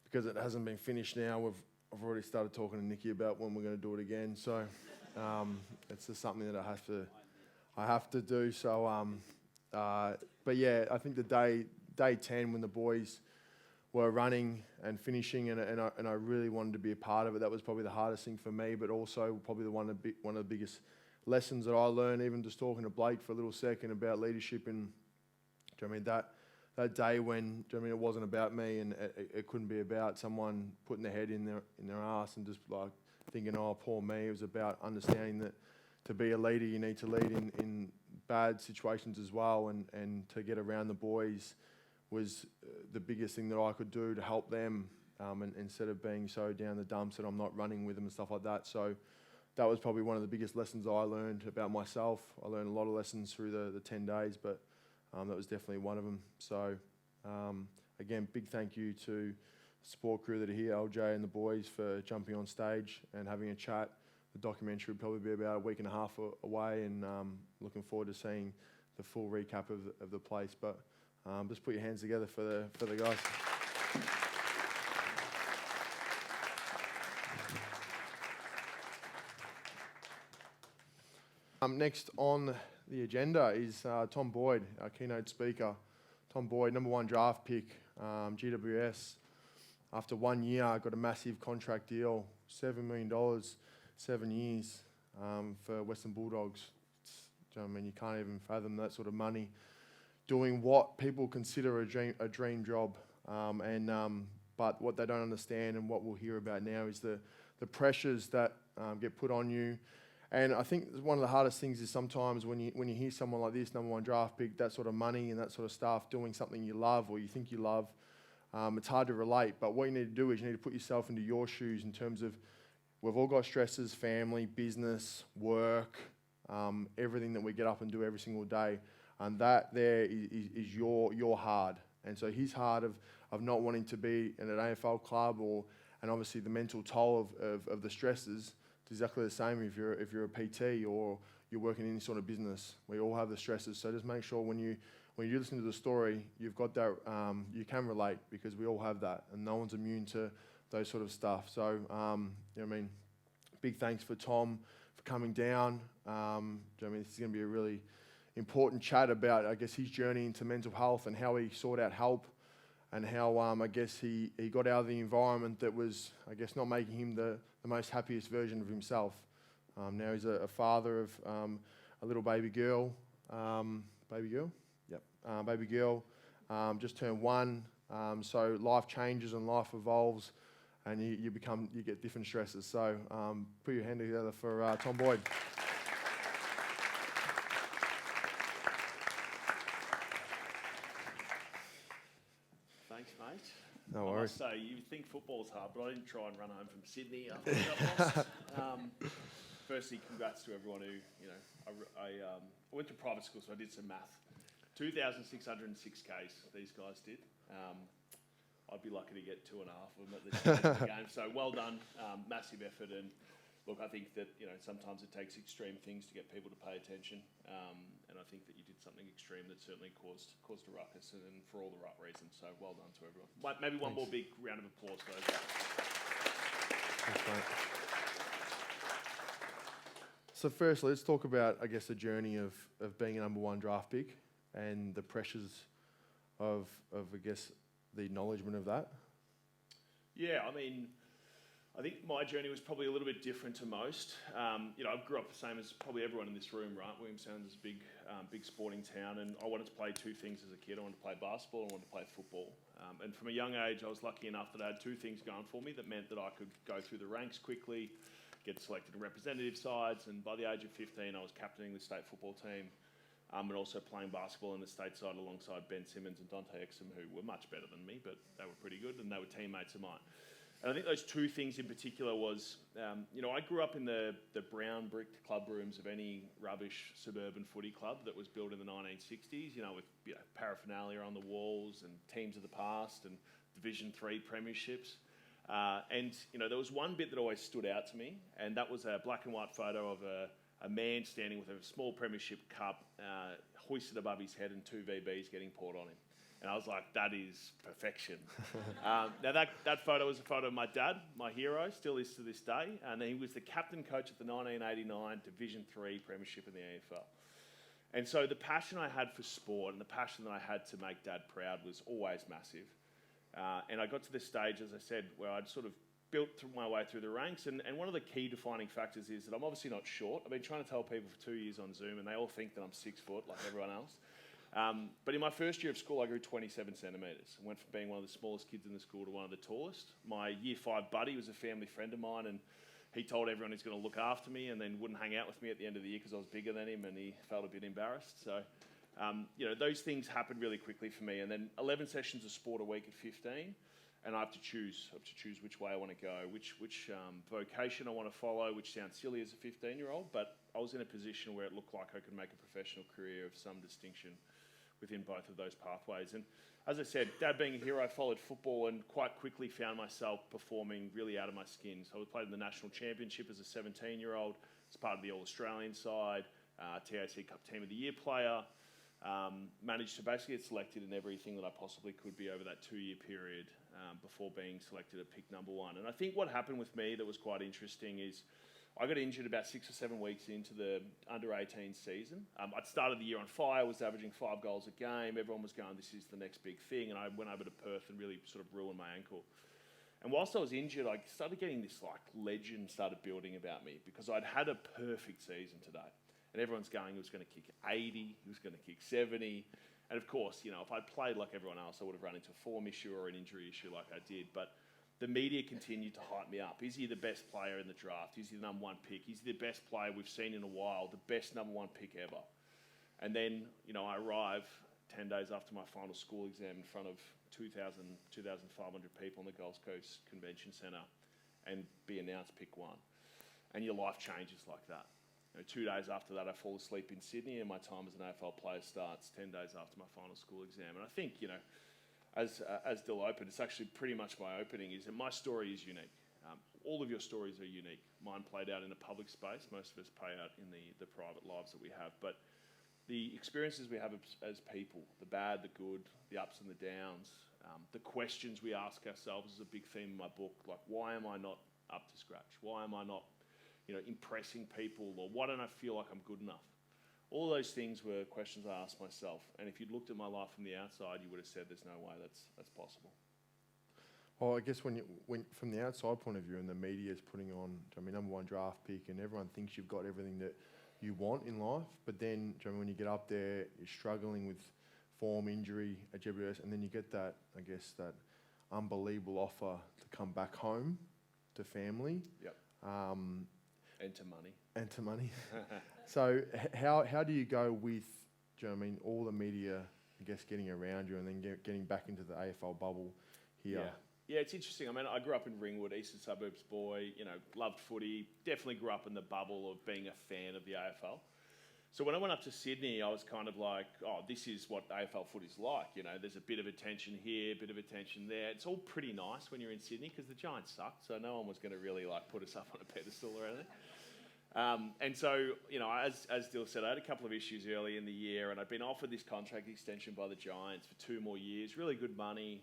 because it hasn't been finished now, I've already started talking to Nikki about when we're going to do it again. So it's just something that I have to do. So, but yeah, I think the day 10 when the boys were running and finishing, and I really wanted to be a part of it. That was probably the hardest thing for me, but also probably one of the biggest lessons that I learned, even just talking to Blake for a little second about leadership. And that day when it wasn't about me, and it couldn't be about someone putting their head in their ass and just thinking, oh, poor me. It was about understanding that to be a leader, you need to lead in bad situations as well, and to get around the boys was the biggest thing that I could do to help them, and instead of being so down the dumps that I'm not running with them and stuff like that. So that was probably one of the biggest lessons I learned about myself. I learned a lot of lessons through the 10 days, but that was definitely one of them. So again, big thank you to the support crew that are here, LJ and the boys, for jumping on stage and having a chat. The documentary will probably be about a week and a half away, and looking forward to seeing the full recap of the place. But just put your hands together for the guys. Next on the agenda is Tom Boyd, our keynote speaker. Tom Boyd, number 1 draft pick, GWS. After 1 year, got a massive contract deal, $7 million, 7 years for Western Bulldogs. Do you know what I mean? You can't even fathom that sort of money doing what people consider a dream job. But what they don't understand and what we'll hear about now is the pressures that get put on you. And I think one of the hardest things is sometimes when you hear someone like this, number 1 draft pick, that sort of money and that sort of stuff, doing something you love or you think you love, it's hard to relate. But what you need to do is you need to put yourself into your shoes in terms of we've all got stresses, family, business, work, everything that we get up and do every single day. And that there is your hard. And so his hard of not wanting to be in an AFL club and obviously the mental toll of the stresses. It's exactly the same if you're a PT or you're working in any sort of business. We all have the stresses. So just make sure when you listen to the story, you've got that, you can relate because we all have that and no one's immune to those sort of stuff. So, you know what I mean? Big thanks for Tom for coming down. You know what I mean? This is going to be a really important chat about, I guess, his journey into mental health and how he sought out help and how, I guess, he got out of the environment that was, I guess, not making him the most happiest version of himself. Now he's a father of a little baby girl. Baby girl? Yep. Baby girl just turned 1. So life changes and life evolves and you get different stresses. So put your hand together for Tom Boyd. Thanks, mate. No I worries. must say, you think football's hard, but I didn't try and run home from Sydney after we got lost. Firstly, congrats to everyone who, I went to private school, so I did some math. 2,606 Ks, these guys did. I'd be lucky to get 2.5 of them at this stage of the game. So well done, massive effort. And look, I think that, sometimes it takes extreme things to get people to pay attention. And I think that you did something extreme that certainly caused a ruckus and for all the right reasons. So well done to everyone. Maybe one more big round of applause for those guys. Thanks, mate. So firstly, let's talk about, I guess, the journey of being a number 1 draft pick and the pressures of I guess, the acknowledgement of that. Yeah, I mean, I think my journey was probably a little bit different to most. I grew up the same as probably everyone in this room, right? Williamstown is a big sporting town, and I wanted to play 2 things as a kid. I wanted to play basketball and I wanted to play football. And from a young age, I was lucky enough that I had 2 things going for me that meant that I could go through the ranks quickly, get selected in representative sides, and by the age of 15, I was captaining the state football team, and also playing basketball in the state side alongside Ben Simmons and Dante Exum, who were much better than me, but they were pretty good, and they were teammates of mine. And I think those 2 things in particular was, I grew up in the brown bricked club rooms of any rubbish suburban footy club that was built in the 1960s, with paraphernalia on the walls and teams of the past and Division 3 premierships. And there was one bit that always stood out to me, and that was a black and white photo of a man standing with a small premiership cup hoisted above his head and 2 VBs getting poured on him. And I was like, that is perfection. Now that photo was a photo of my dad, my hero, still is to this day. And he was the captain coach of the 1989 Division 3 premiership in the AFL. And so the passion I had for sport and the passion that I had to make Dad proud was always massive. And I got to this stage, as I said, where I'd sort of built my way through the ranks. And one of the key defining factors is that I'm obviously not short. I've been trying to tell people for 2 years on Zoom, and they all think that I'm 6 foot like everyone else. But in my first year of school, I grew 27 centimetres. I went from being one of the smallest kids in the school to one of the tallest. My year 5 buddy was a family friend of mine, and he told everyone he's going to look after me and then wouldn't hang out with me at the end of the year because I was bigger than him, and he felt a bit embarrassed. So, those things happened really quickly for me. And then 11 sessions of sport a week at 15, and I have to choose which way I want to go, which vocation I want to follow, which sounds silly as a 15-year-old, but I was in a position where it looked like I could make a professional career of some distinction within both of those pathways. And as I said, Dad being a hero, I followed football and quite quickly found myself performing really out of my skin. So I played in the National Championship as a 17-year-old, as part of the All-Australian side, TAC Cup Team of the Year player, Managed to basically get selected in everything that I possibly could be over that 2-year period before being selected at pick number 1. And I think what happened with me that was quite interesting is I got injured about 6 or 7 weeks into the under-18 season. I'd started the year on fire, was averaging 5 goals a game. Everyone was going, this is the next big thing. And I went over to Perth and really sort of ruined my ankle. And whilst I was injured, I started getting this like legend started building about me because I'd had a perfect season today. And everyone's going, he was going to kick 80, he was going to kick 70. And of course, you know, if I'd played like everyone else, I would have run into a form issue or an injury issue like I did. But the media continued to hype me up. Is he the best player in the draft? Is he the number 1 pick? Is he the best player we've seen in a while? The best number 1 pick ever? And then, you know, I arrive 10 days after my final school exam in front of 2,500 people in the Gold Coast Convention Centre and be announced pick 1. And your life changes like that. You know, 2 days after that, I fall asleep in Sydney and my time as an AFL player starts 10 days after my final school exam. And I think, you know, as Dill opened, it's actually pretty much my opening, is that my story is unique. All of your stories are unique. Mine played out in a public space. Most of us play out in the private lives that we have. But the experiences we have as people, the bad, the good, the ups and the downs, the questions we ask ourselves is a big theme in my book. Like, why am I not up to scratch? Why am I not, you know, impressing people? Or why don't I feel like I'm good enough? All those things were questions I asked myself. And if you'd looked at my life from the outside, you would have said there's no way that's possible. Well, I guess when from the outside point of view and the media is putting on, I mean, number 1 draft pick and everyone thinks you've got everything that you want in life, but then when you get up there, you're struggling with form, injury, a GWS, and then you get that, I guess, that unbelievable offer to come back home to family. Yep. And to money. And to money. So how do you go with, do you know what I mean, all the media, I guess, getting around you and then getting back into the AFL bubble here? Yeah, it's interesting. I mean, I grew up in Ringwood, eastern suburbs boy, you know, loved footy, definitely grew up in the bubble of being a fan of the AFL. So when I went up to Sydney, I was kind of like, oh, this is what AFL footy's like. You know, there's a bit of attention here, a bit of attention there. It's all pretty nice when you're in Sydney because the Giants sucked, so no one was going to really like put us up on a pedestal or anything. And so, you know, as Dill said, I had a couple of issues early in the year and I'd been offered this contract extension by the Giants for 2 more years, really good money.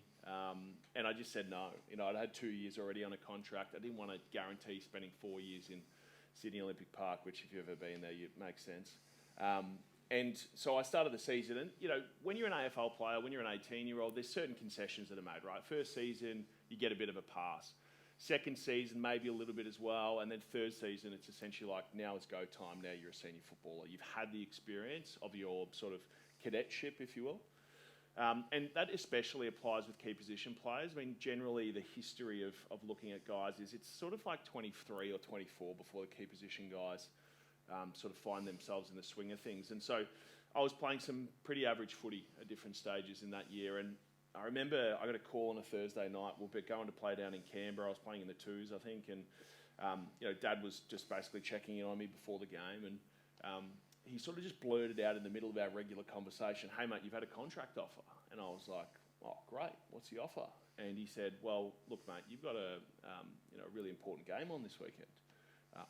And I just said no. You know, I'd had 2 years already on a contract. I didn't want to guarantee spending 4 years in Sydney Olympic Park, which if you've ever been there, it makes sense. And so I started the season and, you know, when you're an AFL player, when you're an 18-year-old, there's certain concessions that are made, right? First season, you get a bit of a pass. Second season, maybe a little bit as well. And then third season, it's essentially like, now it's go time. Now you're a senior footballer. You've had the experience of your sort of cadetship, if you will. And that especially applies with key position players. I mean, generally, the history of looking at guys is it's sort of like 23 or 24 before the key position guys sort of find themselves in the swing of things. And so I was playing some pretty average footy at different stages in that year. And I remember I got a call on a Thursday night. We'll be going to play down in Canberra. I was playing in the twos, I think. And, you know, Dad was just basically checking in on me before the game. And he sort of just blurted out in the middle of our regular conversation, hey, mate, you've had a contract offer. And I was like, oh, great. What's the offer? And he said, well, look, mate, you've got a really important game on this weekend.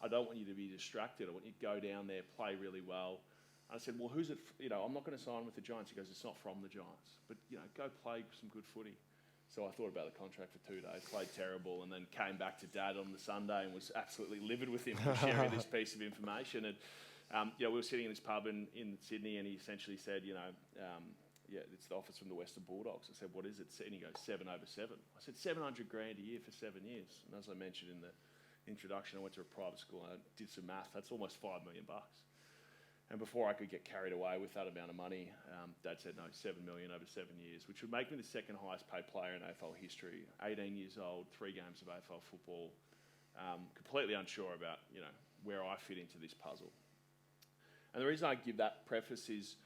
I don't want you to be distracted. I want you to go down there, play really well. I said, well, who's it? I'm not going to sign with the Giants. He goes, it's not from the Giants. But, go play some good footy. So I thought about the contract for 2 days, played terrible, and then came back to Dad on the Sunday and was absolutely livid with him for sharing this piece of information. And, we were sitting in this pub in Sydney, and he essentially said, it's the offers from the Western Bulldogs. I said, what is it? And he goes, 7 over 7. I said, $700,000 a year for 7 years. And as I mentioned in the introduction, I went to a private school and I did some math. That's almost $5 million. And before I could get carried away with that amount of money, Dad said, no, $7 million over 7 years, which would make me the second highest paid player in AFL history. 18 years old, 3 games of AFL football, completely unsure about, where I fit into this puzzle. And the reason I give that preface is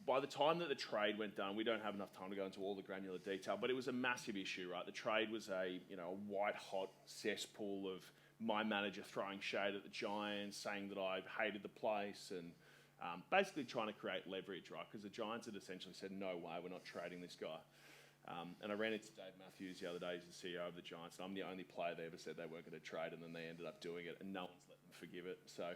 by the time that the trade went done, we don't have enough time to go into all the granular detail, but it was a massive issue, right? The trade was a white-hot cesspool of my manager throwing shade at the Giants, saying that I hated the place and basically trying to create leverage, right? Because the Giants had essentially said, no way, we're not trading this guy. And I ran into Dave Matthews the other day, he's the CEO of the Giants, and I'm the only player they ever said they weren't going to trade, and then they ended up doing it, and no one's let them forgive it. So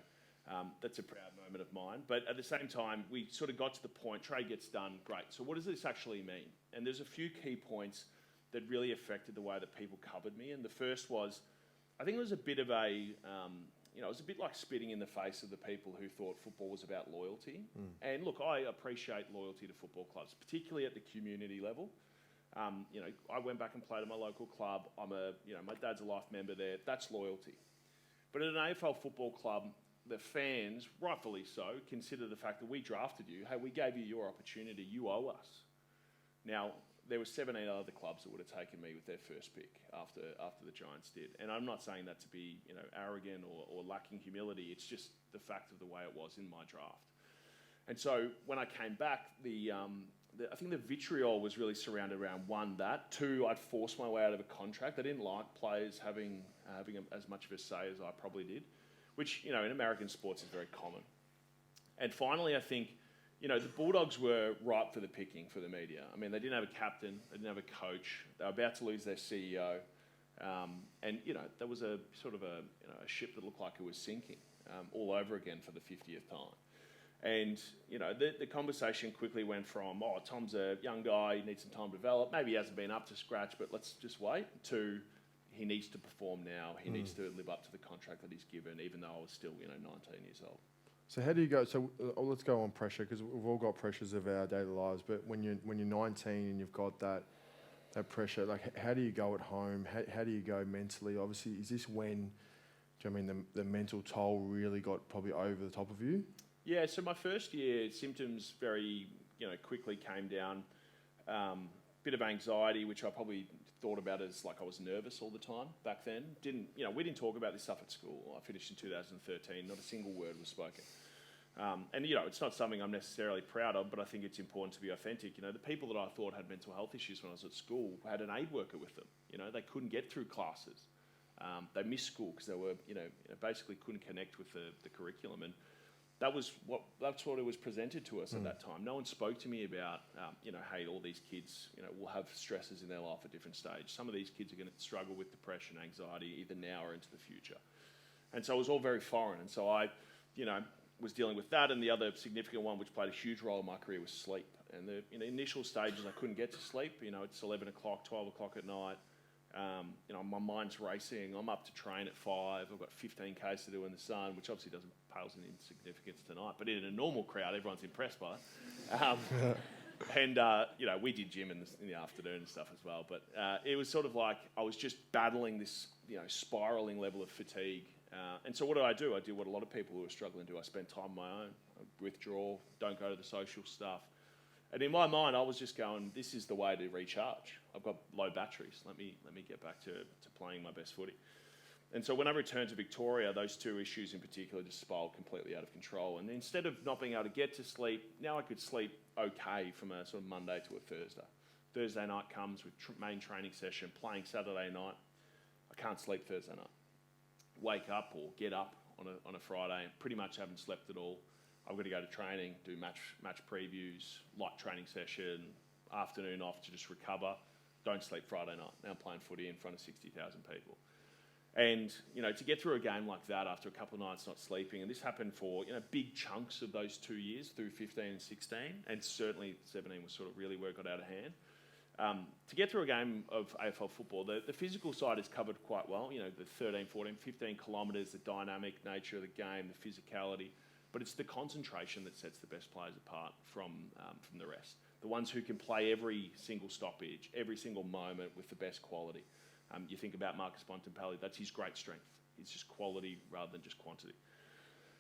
That's a proud moment of mine. But at the same time, we sort of got to the point, trade gets done, great. So what does this actually mean? And there's a few key points that really affected the way that people covered me. And the first was, I think it was a bit of a, it was a bit like spitting in the face of the people who thought football was about loyalty. And look, I appreciate loyalty to football clubs, particularly at the community level. I went back and played at my local club. My dad's a life member there. That's loyalty. But at an AFL football club, the fans, rightfully so, consider the fact that we drafted you. Hey, we gave you your opportunity. You owe us. Now, there were 17 other clubs that would have taken me with their first pick after the Giants did. And I'm not saying that to be arrogant or lacking humility. It's just the fact of the way it was in my draft. And so when I came back, I think the vitriol was really surrounded around, one, that. Two, I'd forced my way out of a contract. I didn't like players having as much of a say as I probably did, which, in American sports is very common. And finally, I think, the Bulldogs were ripe for the picking for the media. I mean, they didn't have a captain, they didn't have a coach, they were about to lose their CEO. And there was a sort of a ship that looked like it was sinking all over again for the 50th time. And, the conversation quickly went from, Tom's a young guy, he needs some time to develop, maybe he hasn't been up to scratch, but let's just wait, to he needs to perform now, he needs to live up to the contract that he's given, even though I was still, 19 years old. So how do you go? So let's go on pressure, because we've all got pressures of our daily lives. But when you're 19 and you've got that pressure, like how do you go at home? How do you go mentally? Obviously, is this when, the mental toll really got probably over the top of you? Yeah. So my first year, symptoms very quickly came down. Bit of anxiety, which I probably thought about as like I was nervous all the time back then. We didn't talk about this stuff at school. I finished in 2013. Not a single word was spoken. And it's not something I'm necessarily proud of, but I think it's important to be authentic. The people that I thought had mental health issues when I was at school had an aid worker with them. They couldn't get through classes. They missed school because they were, basically couldn't connect with the curriculum. And that's what it was presented to us at that time. No one spoke to me about, hey, all these kids, will have stresses in their life at different stages. Some of these kids are going to struggle with depression, anxiety, either now or into the future. And so it was all very foreign. And so I, was dealing with that. And the other significant one, which played a huge role in my career, was sleep. And the initial stages, I couldn't get to sleep. It's 11 o'clock, 12 o'clock at night. My mind's racing. I'm up to train at 5. I've got 15 Ks to do in the sun, which obviously doesn't pales in insignificance tonight. But in a normal crowd, everyone's impressed by it. And we did gym in the afternoon and stuff as well. But it was sort of like I was just battling this, spiraling level of fatigue. And so what do? I did what a lot of people who are struggling do. I spend time on my own. I withdraw. Don't go to the social stuff. And in my mind, I was just going, this is the way to recharge. I've got low batteries. Let me get back to playing my best footy. And so when I returned to Victoria, those two issues in particular just spiraled completely out of control. And instead of not being able to get to sleep, now I could sleep okay from a sort of Monday to a Thursday. Thursday night comes with main training session, playing Saturday night. I can't sleep Thursday night. Wake up or get up on a Friday and pretty much haven't slept at all. I've got to go to training, do match previews, light training session, afternoon off to just recover. Don't sleep Friday night. Now I'm playing footy in front of 60,000 people. And, to get through a game like that after a couple of nights not sleeping, and this happened for, big chunks of those 2 years through 15 and 16, and certainly 17 was sort of really where it got out of hand. To get through a game of AFL football, the physical side is covered quite well, the 13, 14, 15 kilometres, the dynamic nature of the game, the physicality, but it's the concentration that sets the best players apart from the rest. The ones who can play every single stoppage, every single moment with the best quality. You think about Marcus Bontempelli, that's his great strength. It's just quality rather than just quantity.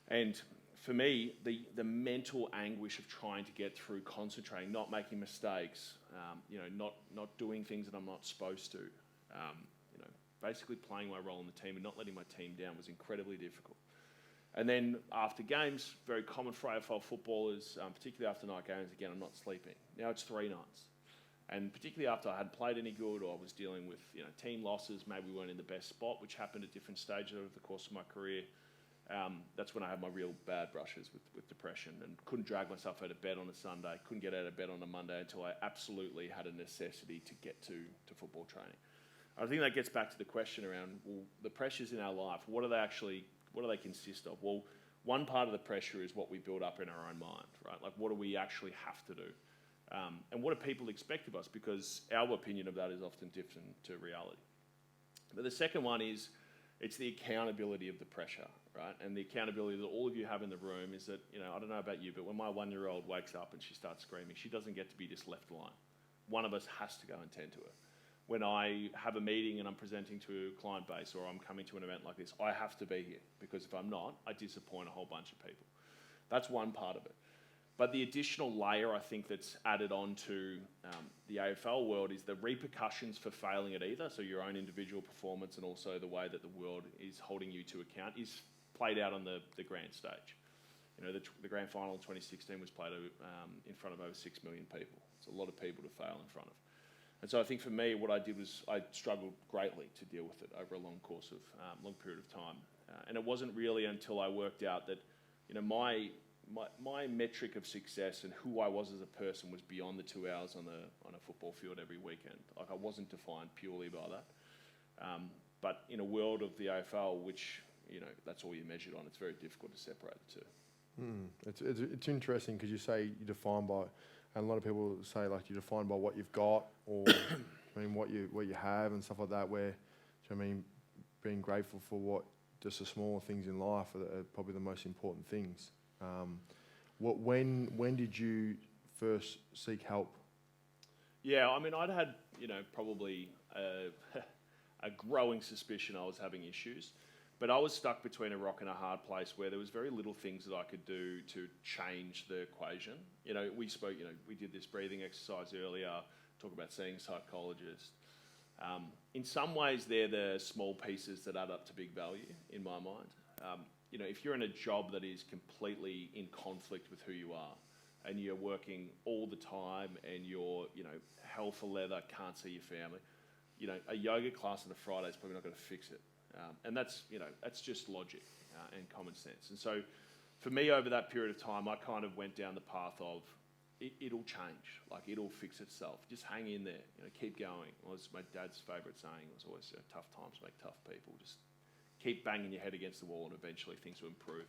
And for me, the mental anguish of trying to get through, concentrating, not making mistakes, not doing things that I'm not supposed to, basically playing my role in the team and not letting my team down was incredibly difficult. And then after games, very common for AFL footballers, particularly after night games, again, I'm not sleeping. Now it's 3 nights. And particularly after I hadn't played any good or I was dealing with team losses, maybe we weren't in the best spot, which happened at different stages over the course of my career. That's when I had my real bad brushes with depression and couldn't drag myself out of bed on a Sunday, couldn't get out of bed on a Monday until I absolutely had a necessity to get to football training. I think that gets back to the question around, well, the pressures in our life, what do they consist of? Well, one part of the pressure is what we build up in our own mind, right? Like, what do we actually have to do? And what do people expect of us? Because our opinion of that is often different to reality. But the second one is, it's the accountability of the pressure, right? And the accountability that all of you have in the room is that, you know, I don't know about you, but when my 1-year-old wakes up and she starts screaming, she doesn't get to be just left alone. One of us has to go and tend to her. When I have a meeting and I'm presenting to a client base or I'm coming to an event like this, I have to be here, because if I'm not, I disappoint a whole bunch of people. That's one part of it. But the additional layer, I think, that's added on to the AFL world is the repercussions for failing at either, so your own individual performance and also the way that the world is holding you to account, is played out on the grand stage. You know, the grand final in 2016 was played in front of over 6 million people. It's a lot of people to fail in front of. And so I think for me, what I did was I struggled greatly to deal with it over a long course of, long period of time. And it wasn't really until I worked out that, you know, my metric of success and who I was as a person was beyond the 2 hours on a football field every weekend. Like, I wasn't defined purely by that. But in a world of the AFL, which, you know, that's all you're measured on, it's very difficult to separate the two. It's interesting because you say you're defined by, and a lot of people say like you're defined by what you've got, or I mean what you have and stuff like that. Where, I mean, being grateful for what just the smaller things in life are probably the most important things. When did you first seek help? Yeah, I mean, I'd had, you know, probably a growing suspicion I was having issues. But I was stuck between a rock and a hard place where there was very little things that I could do to change the equation. You know, we did this breathing exercise earlier, talk about seeing a psychologist. In some ways, they're the small pieces that add up to big value in my mind. You know, if you're in a job that is completely in conflict with who you are, and you're working all the time, and you're, you know, hell for leather, can't see your family, you know, a yoga class on a Friday is probably not going to fix it. And that's, you know, that's just logic and common sense. And so for me, over that period of time, I kind of went down the path of it'll change, like it'll fix itself. Just hang in there, you know, keep going. Well, it's my dad's favourite saying. It was always, you know, tough times make tough people. Just keep banging your head against the wall and eventually things will improve.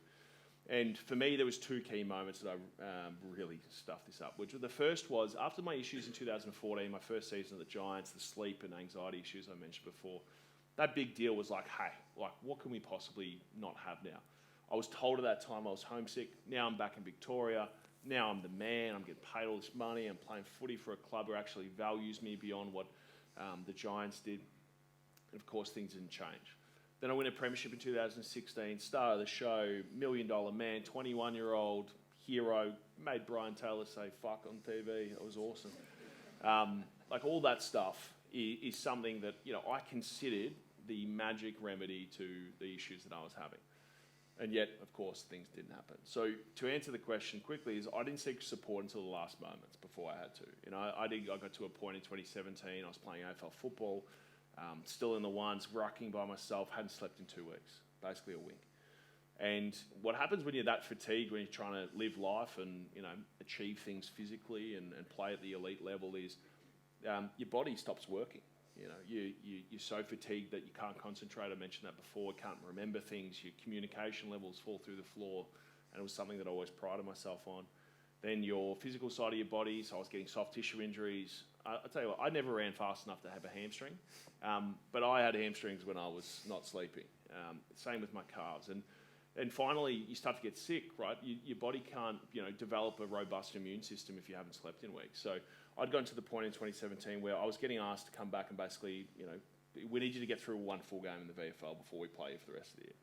And for me, there was two key moments that I really stuffed this up. Which the first was after my issues in 2014, my first season at the Giants, the sleep and anxiety issues I mentioned before. That big deal was like, hey, like, what can we possibly not have now? I was told at that time I was homesick. Now I'm back in Victoria. Now I'm the man. I'm getting paid all this money. I'm playing footy for a club who actually values me beyond what the Giants did. And of course, things didn't change. Then I win a premiership in 2016, star of the show, $1 million man, 21-year-old hero, made Brian Taylor say fuck on TV. It was awesome. Like, all that stuff is something that, you know, I considered the magic remedy to the issues that I was having. And yet, of course, things didn't happen. So to answer the question quickly is I didn't seek support until the last moments before I had to. You know, I got to a point in 2017, I was playing AFL football, still in the ones, rucking by myself, hadn't slept in 2 weeks, basically a wink. And what happens when you're that fatigued, when you're trying to live life and, you know, achieve things physically and play at the elite level is your body stops working. You know, you're so fatigued that you can't concentrate. I mentioned that before. Can't remember things. Your communication levels fall through the floor, and it was something that I always prided myself on. Then your physical side of your body. So I was getting soft tissue injuries. I tell you what, I never ran fast enough to have a hamstring, but I had hamstrings when I was not sleeping. Same with my calves. And finally, you start to get sick, right? Your body can't, you know, develop a robust immune system if you haven't slept in weeks. So I'd gotten to the point in 2017 where I was getting asked to come back and basically, you know, we need you to get through one full game in the VFL before we play you for the rest of the year.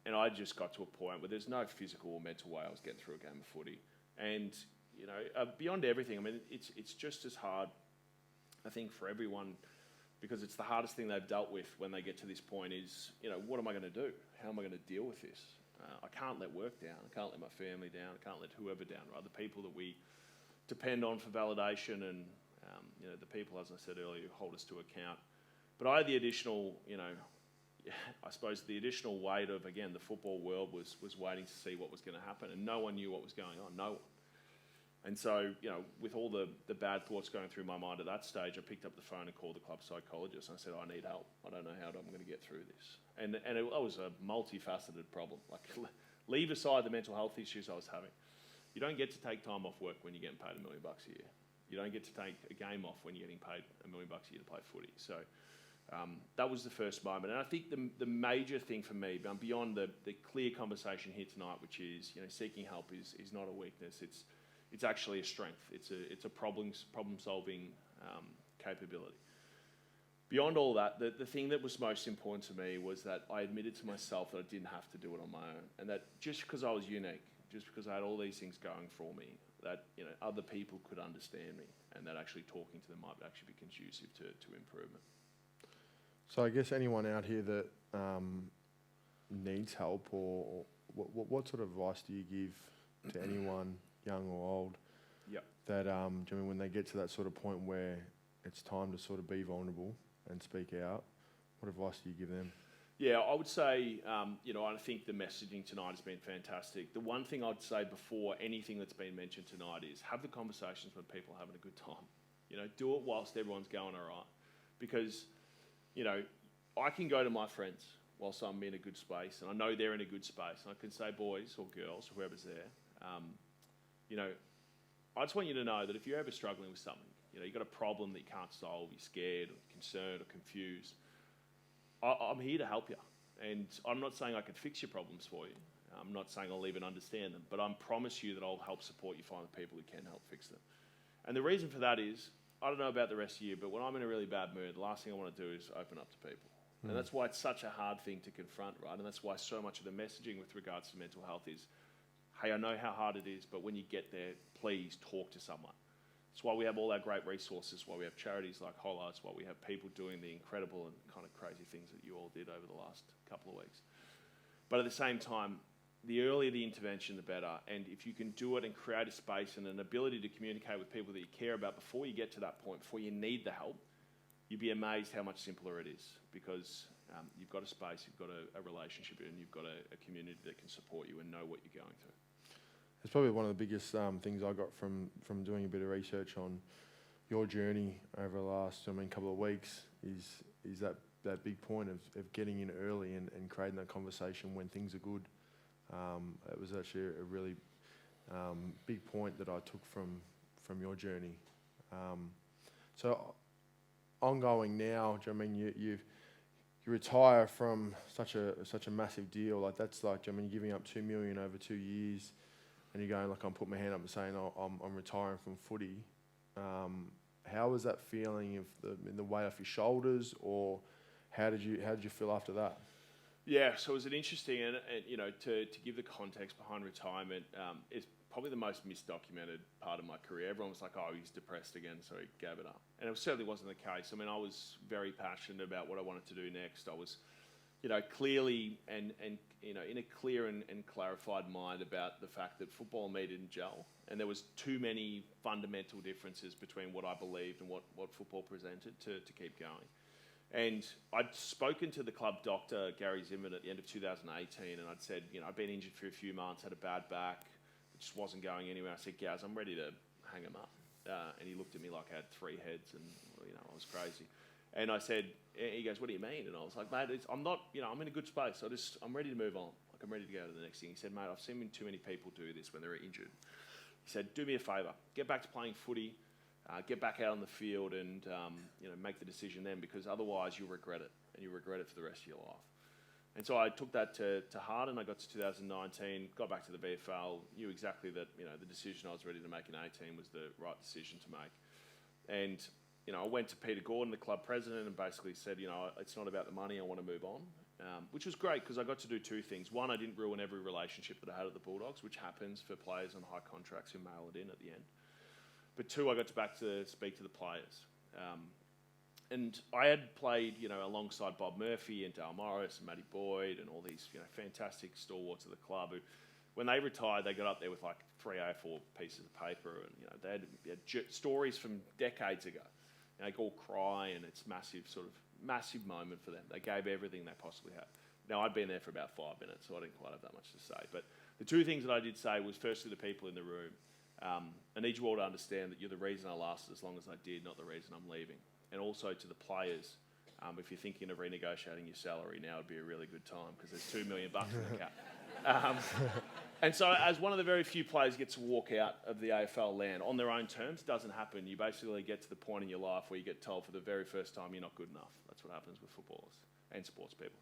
And I just got to a point where there's no physical or mental way I was getting through a game of footy. And, you know, beyond everything, I mean, it's just as hard, I think, for everyone, because it's the hardest thing they've dealt with when they get to this point is, you know, what am I going to do? How am I going to deal with this? I can't let work down. I can't let my family down. I can't let whoever down, right? The people that we depend on for validation and, you know, the people, as I said earlier, who hold us to account. But I had the additional, you know, I suppose the additional weight of, again, the football world was waiting to see what was going to happen, and no one knew what was going on, no one. And so, you know, with all the bad thoughts going through my mind at that stage, I picked up the phone and called the club psychologist, and I said, I need help. I don't know how I'm going to get through this. And it was a multifaceted problem. Like, Leave aside the mental health issues I was having. You don't get to take time off work when you're getting paid $1 million a year. You don't get to take a game off when you're getting paid $1 million a year to play footy. So that was the first moment. And I think the major thing for me, beyond the clear conversation here tonight, which is, seeking help is not a weakness. It's actually a strength. It's a problem solving capability. Beyond all that, the thing that was most important to me was that I admitted to myself that I didn't have to do it on my own, and that just because I was unique, just because I had all these things going for me, that other people could understand me, and that actually talking to them might actually be conducive to improvement. So I guess anyone out here that needs help, or what sort of advice do you give to anyone, young or old, that when they get to that sort of point where it's time to sort of be vulnerable and speak out, what advice do you give them? Yeah, I would say, I think the messaging tonight has been fantastic. The one thing I'd say before anything that's been mentioned tonight is have the conversations when people are having a good time. Do it whilst everyone's going all right. Because, I can go to my friends whilst I'm in a good space, and I know they're in a good space, and I can say, boys or girls, whoever's there, I just want you to know that if you're ever struggling with something, you've got a problem that you can't solve, you're scared or concerned or confused, I'm here to help you. And I'm not saying I can fix your problems for you. I'm not saying I'll even understand them, but I promise you that I'll help support you find the people who can help fix them. And the reason for that is, I don't know about the rest of you, but when I'm in a really bad mood, the last thing I want to do is open up to people. And that's why it's such a hard thing to confront, right? And that's why so much of the messaging with regards to mental health is, hey, I know how hard it is, but when you get there, please talk to someone. It's why we have all our great resources, why we have charities like Holla, it's why we have people doing the incredible and kind of crazy things that you all did over the last couple of weeks. But at the same time, the earlier the intervention, the better. And if you can do it and create a space and an ability to communicate with people that you care about before you get to that point, before you need the help, you'd be amazed how much simpler it is, because you've got a space, you've got a relationship, and you've got a community that can support you and know what you're going through. It's probably one of the biggest things I got from doing a bit of research on your journey over the last couple of weeks is that big point of getting in early and creating that conversation when things are good. It was actually a really big point that I took from your journey. So ongoing now, do you know what I mean? You retire from such a massive deal, like that's like, do you know what I mean, giving up $2 million over 2 years. And you're going, like, I'm putting my hand up and saying, I'm retiring from footy. How was that feeling in the weight off your shoulders, or how did you feel after that? Yeah, so it was an interesting, and to give the context behind retirement, it's probably the most misdocumented part of my career. Everyone was like, oh, he's depressed again, so he gave it up. And it certainly wasn't the case. I mean, I was very passionate about what I wanted to do next. I was, clearly and in a clear and clarified mind about the fact that football and me didn't gel, and there was too many fundamental differences between what I believed and what football presented to keep going. And I'd spoken to the club doctor, Gary Zimmerman, at the end of 2018, and I'd said, I'd been injured for a few months, had a bad back, it just wasn't going anywhere. I said, Gaz, I'm ready to hang him up. And he looked at me like I had 3 heads, and I was crazy. And I said, he goes, what do you mean? And I was like, mate, I'm not, I'm in a good space. I'm ready to move on. Like, I'm ready to go to the next thing. He said, mate, I've seen too many people do this when they're injured. He said, do me a favour, get back to playing footy, get back out on the field and, make the decision then, because otherwise you'll regret it, and you'll regret it for the rest of your life. And so I took that to heart, and I got to 2019, got back to the VFL, knew exactly that, the decision I was ready to make in 18 was the right decision to make. And, I went to Peter Gordon, the club president, and basically said, it's not about the money, I want to move on. Which was great, because I got to do 2 things. One, I didn't ruin every relationship that I had at the Bulldogs, which happens for players on high contracts who mail it in at the end. But 2, I got to speak to the players. And I had played, alongside Bob Murphy and Dale Morris and Matty Boyd and all these, fantastic stalwarts of the club who, when they retired, they got up there with like 3 A4 pieces of paper, and they had stories from decades ago. They all cry, and it's massive moment for them. They gave everything they possibly had. Now, I'd been there for about 5 minutes, so I didn't quite have that much to say. But the 2 things that I did say was, firstly, the people in the room. I need you all to understand that you're the reason I lasted as long as I did, not the reason I'm leaving. And also to the players, If you're thinking of renegotiating your salary, now would be a really good time because there's $2 million in the cap. And so as one of the very few players get to walk out of the AFL land on their own terms, doesn't happen. You basically get to the point in your life where you get told for the very first time you're not good enough. That's what happens with footballers and sports people.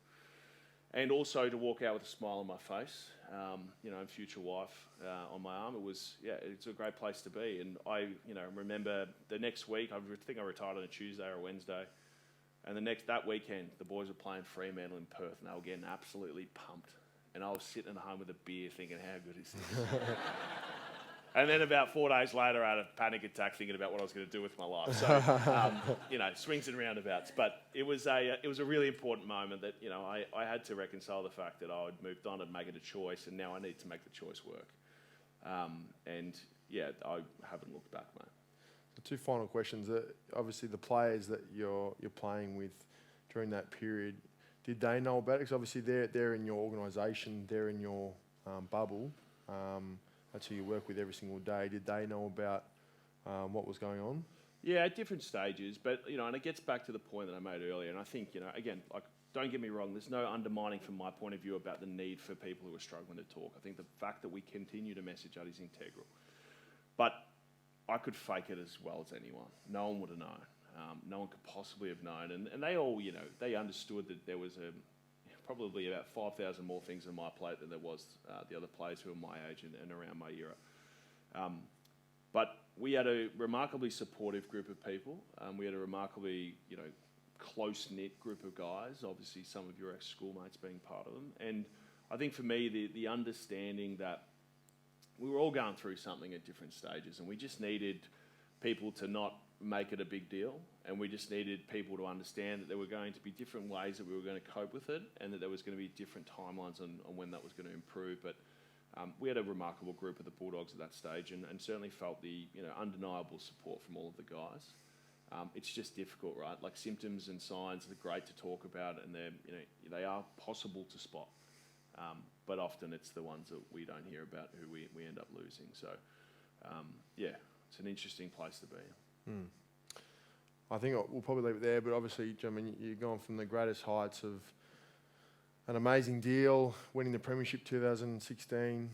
And also to walk out with a smile on my face, and future wife on my arm. It's a great place to be. And I, remember the next week, I think I retired on a Tuesday or a Wednesday. And that weekend, the boys were playing Fremantle in Perth and they were getting absolutely pumped. And I was sitting at home with a beer thinking, how good is this? And then about 4 days later, I had a panic attack thinking about what I was going to do with my life. So, swings and roundabouts. But it was a really important moment that, I had to reconcile the fact that I had moved on and make it a choice, and now I need to make the choice work. I haven't looked back, mate. The two final questions. Obviously, the players that you're playing with during that period, did they know about it? Because obviously they're in your organisation, they're in your bubble. That's who you work with every single day. Did they know about what was going on? Yeah, at different stages. But, and it gets back to the point that I made earlier. And I think, again, don't get me wrong, there's no undermining from my point of view about the need for people who are struggling to talk. I think the fact that we continue to message out is integral. But I could fake it as well as anyone. No one would have known. No one could possibly have known. And they all, they understood that there was probably about 5,000 more things on my plate than there was the other players who were my age and around my era. But we had a remarkably supportive group of people. We had a remarkably, close-knit group of guys. Obviously, some of your ex-schoolmates being part of them. And I think for me, the understanding that we were all going through something at different stages, and we just needed people to not make it a big deal, and we just needed people to understand that there were going to be different ways that we were going to cope with it, and that there was going to be different timelines on when that was going to improve. But we had a remarkable group of the Bulldogs at that stage, and certainly felt the undeniable support from all of the guys. It's just difficult, right? Like, symptoms and signs are great to talk about, and they are possible to spot. But often it's the ones that we don't hear about who we end up losing. So, it's an interesting place to be. I think we'll probably leave it there, but obviously, you're going from the greatest heights of an amazing deal, winning the Premiership 2016,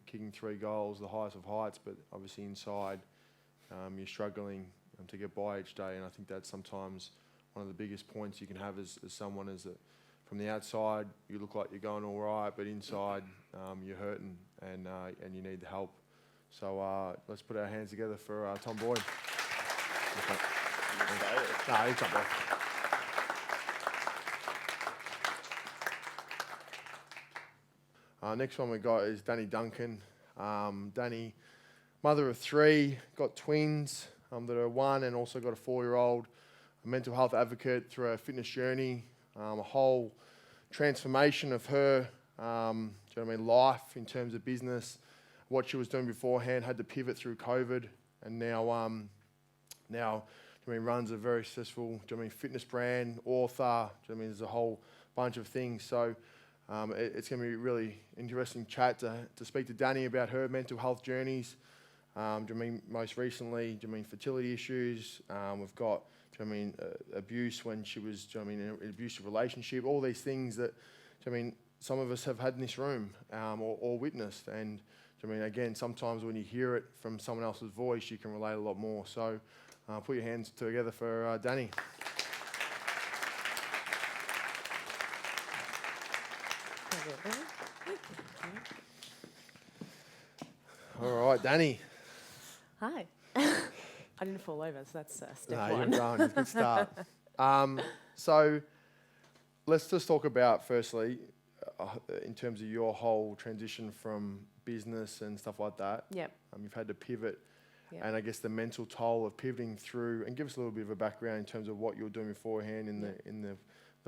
kicking 3 goals, the highest of heights, but obviously inside, you're struggling to get by each day, and I think that's sometimes one of the biggest points you can have as someone is that from the outside, you look like you're going all right, but inside, you're hurting and you need the help. So let's put our hands together for Tom Boyd. No, he's Tom Boyd. Next one we got is Danni Duncan. Danni, mother of 3, got twins that are 1 and also got a 4-year-old, a mental health advocate through her fitness journey, a whole transformation of her life in terms of business, what she was doing beforehand, had to pivot through COVID, and now runs a very successful fitness brand, author, there's a whole bunch of things. So it's going to be a really interesting chat to speak to Danni about her mental health journeys. Most recently, fertility issues. We've got abuse when she was in an abusive relationship, all these things that some of us have had in this room or witnessed. And again, sometimes when you hear it from someone else's voice, you can relate a lot more. So put your hands together for Danni. All right, Danni. Hi. I didn't fall over, so that's step 1. No, you're going. It's a good start. So let's just talk about, firstly, in terms of your whole transition from business and stuff like that. Yep. You've had to pivot, yep. And I guess the mental toll of pivoting through, and give us a little bit of a background in terms of what you were doing beforehand in the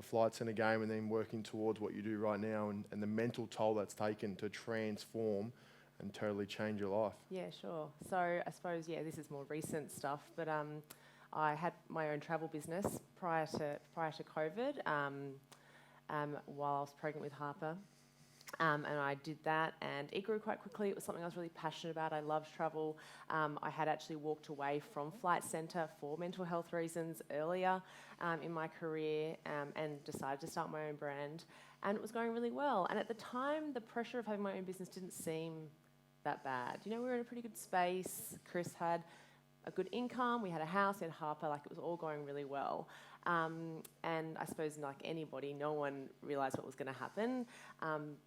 Flight Centre game, and then working towards what you do right now, and the mental toll that's taken to transform and totally change your life. Yeah, sure. So I suppose, this is more recent stuff, but I had my own travel business prior to COVID while I was pregnant with Harper. And I did that, and it grew quite quickly. It was something I was really passionate about. I loved travel. I had actually walked away from Flight Centre for mental health reasons earlier in my career, and decided to start my own brand. And it was going really well. And at the time, the pressure of having my own business didn't seem that bad. You know, we were in a pretty good space. Chris had a good income. We had a house. We had Harper. Like, it was all going really well. And I suppose, like anybody, no one realised what was going to happen.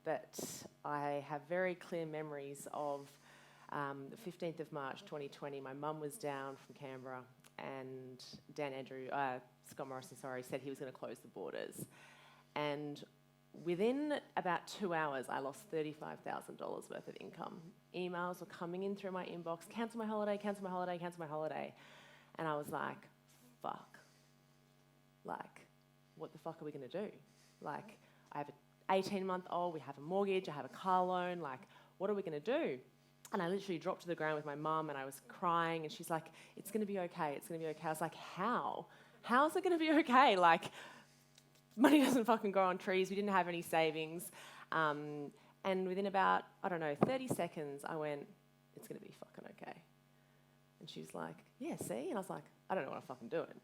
But I have very clear memories of the 15th of March 2020. My mum was down from Canberra, and Scott Morrison, said he was going to close the borders. And within about 2 hours, I lost $35,000 worth of income. Emails were coming in through my inbox, cancel my holiday, cancel my holiday, cancel my holiday. And I was like, fuck. Like, what the fuck are we going to do? Like, I have an 18-month-old, we have a mortgage, I have a car loan, like, what are we going to do? And I literally dropped to the ground with my mum, and I was crying, and she's like, it's going to be okay, it's going to be okay. I was like, how? How is it going to be okay? Like, money doesn't fucking grow on trees. We didn't have any savings. And within about, 30 seconds, I went, it's going to be fucking okay. And she was like, yeah, see? And I was like, I don't know what I'm fucking doing,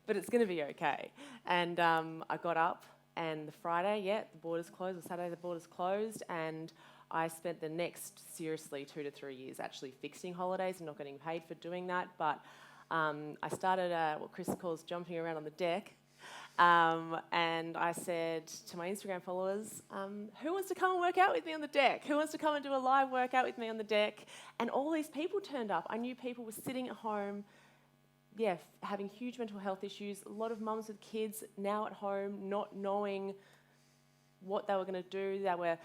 but it's going to be okay. And I got up, and the Friday, the borders closed, or Saturday, the borders closed, and I spent the next, seriously, 2 to 3 years actually fixing holidays and not getting paid for doing that. But I started what Chris calls jumping around on the deck. And I said to my Instagram followers, who wants to come and work out with me on the deck? Who wants to come and do a live workout with me on the deck? And all these people turned up. I knew people were sitting at home, having huge mental health issues. A lot of mums with kids now at home, not knowing what they were going to do. They were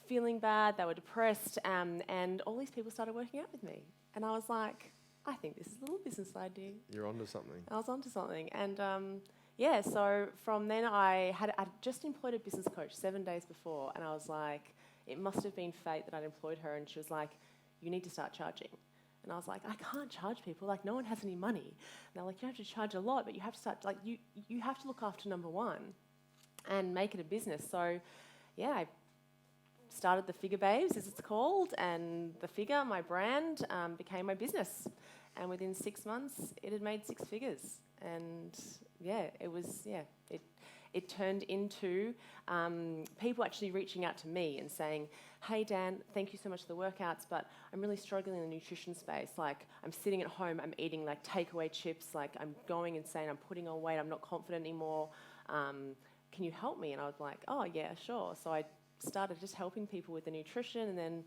feeling bad, they were depressed, and all these people started working out with me. And I was like, I think this is a little business idea. You're onto something. I was onto something. And so from then I just employed a business coach 7 days before, and I was like, it must have been fate that I'd employed her, and she was like, you need to start charging. And I was like, I can't charge people, like no one has any money. And they're like, you have to charge a lot, but you have to start, like you have to look after number one and make it a business. So I started the Figure Babes, as it's called, and the Figure, my brand, became my business. And within 6 months, it had made 6 figures. And it turned into people actually reaching out to me and saying, hey Dan, thank you so much for the workouts, but I'm really struggling in the nutrition space. Like, I'm sitting at home, I'm eating like takeaway chips, like I'm going insane, I'm putting on weight, I'm not confident anymore. Can you help me? And I was like, oh yeah, sure. So I started just helping people with the nutrition, and then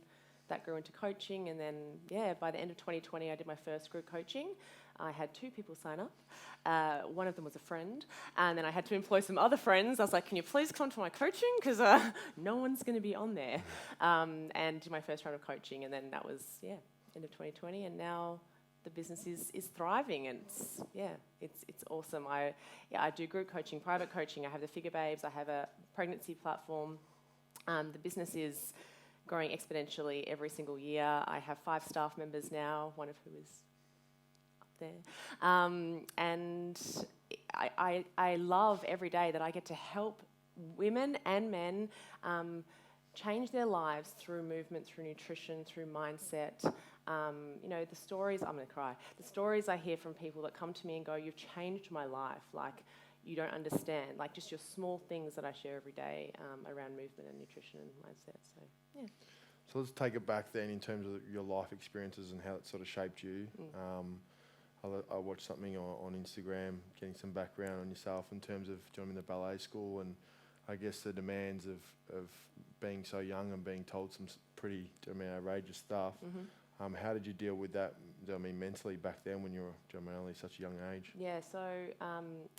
that grew into coaching. And then by the end of 2020, I did my first group coaching. I had 2 people sign up. One of them was a friend, and then I had to employ some other friends. I was like, can you please come to my coaching? Because no one's going to be on there. And did my first round of coaching, and then that was, end of 2020, and now the business is thriving, and it's awesome. I do group coaching, private coaching. I have the Figure Babes. I have a pregnancy platform. The business is growing exponentially every single year. I have 5 staff members now, one of who is there. And I love every day that I get to help women and men change their lives through movement, through nutrition, through mindset. The stories, I'm going to cry, the stories I hear from people that come to me and go, you've changed my life, like you don't understand, like just your small things that I share every day around movement and nutrition and mindset. So let's take it back then in terms of your life experiences and how it sort of shaped you. I watched something on Instagram, getting some background on yourself in terms of joining the ballet school, and I guess the demands of being so young and being told some pretty outrageous stuff. How did you deal with that, mentally back then when you were only such a young age? Yeah, so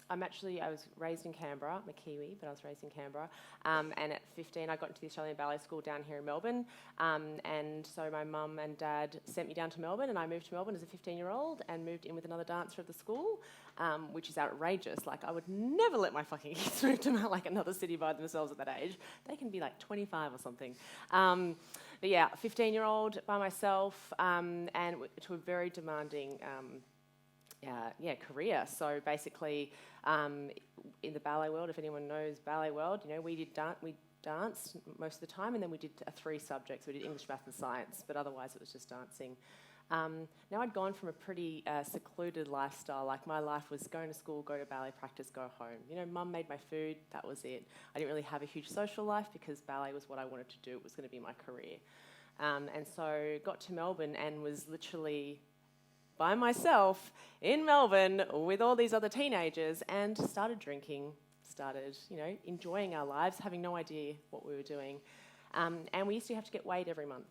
I was raised in Canberra. I'm a Kiwi, but I was raised in Canberra. And at 15, I got into the Australian Ballet School down here in Melbourne. And so my mum and dad sent me down to Melbourne, and I moved to Melbourne as a 15-year-old and moved in with another dancer at the school, which is outrageous. Like, I would never let my fucking kids move to like another city by themselves at that age. They can be like 25 or something. But 15-year-old by myself, and to a very demanding career. So basically, in the ballet world, if anyone knows ballet world, we danced most of the time, and then we did 3 subjects. We did English, math and science, but otherwise it was just dancing. Now I'd gone from a pretty secluded lifestyle. Like my life was going to school, go to ballet practice, go home. You know, mum made my food, that was it. I didn't really have a huge social life because ballet was what I wanted to do. It was going to be my career. And so got to Melbourne and was literally by myself in Melbourne with all these other teenagers and started drinking, started, you know, enjoying our lives, having no idea what we were doing. And we used to have to get weighed every month.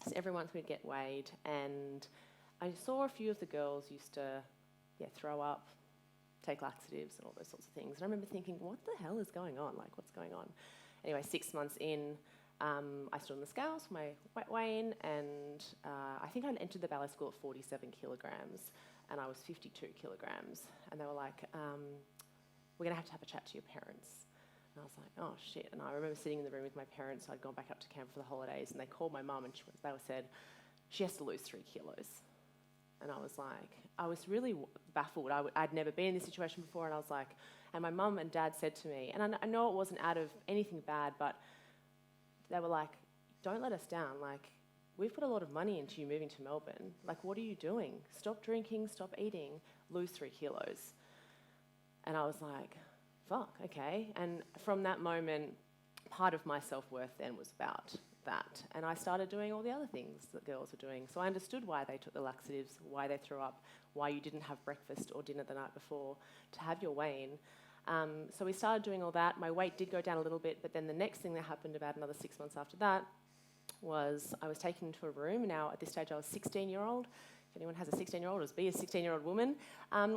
So every month we'd get weighed, and I saw a few of the girls used to throw up, take laxatives and all those sorts of things. And I remember thinking, what the hell is going on? Like, what's going on? Anyway, 6 months in, I stood on the scales for my weight weigh-in, and I think I entered the ballet school at 47 kilograms, and I was 52 kilograms. And they were like, we're going to have a chat to your parents. And I was like, oh, shit. And I remember sitting in the room with my parents. I'd gone back up to camp for the holidays, and they called my mum, and they said, she has to lose 3 kilos. And I was like, I was really baffled. I'd never been in this situation before, and I was like, and my mum and dad said to me, and I know it wasn't out of anything bad, but they were like, don't let us down. Like, we've put a lot of money into you moving to Melbourne. Like, what are you doing? Stop drinking, stop eating, lose 3 kilos. And I was like, fuck, okay. And from that moment, part of my self-worth then was about that. And I started doing all the other things that girls were doing. So I understood why they took the laxatives, why they threw up, why you didn't have breakfast or dinner the night before to have your weigh-in. So we started doing all that. My weight did go down a little bit, but then the next thing that happened about another 6 months after that was I was taken into a room. Now, at this stage, I was a 16-year-old. If anyone has a 16-year-old, be a 16-year-old woman.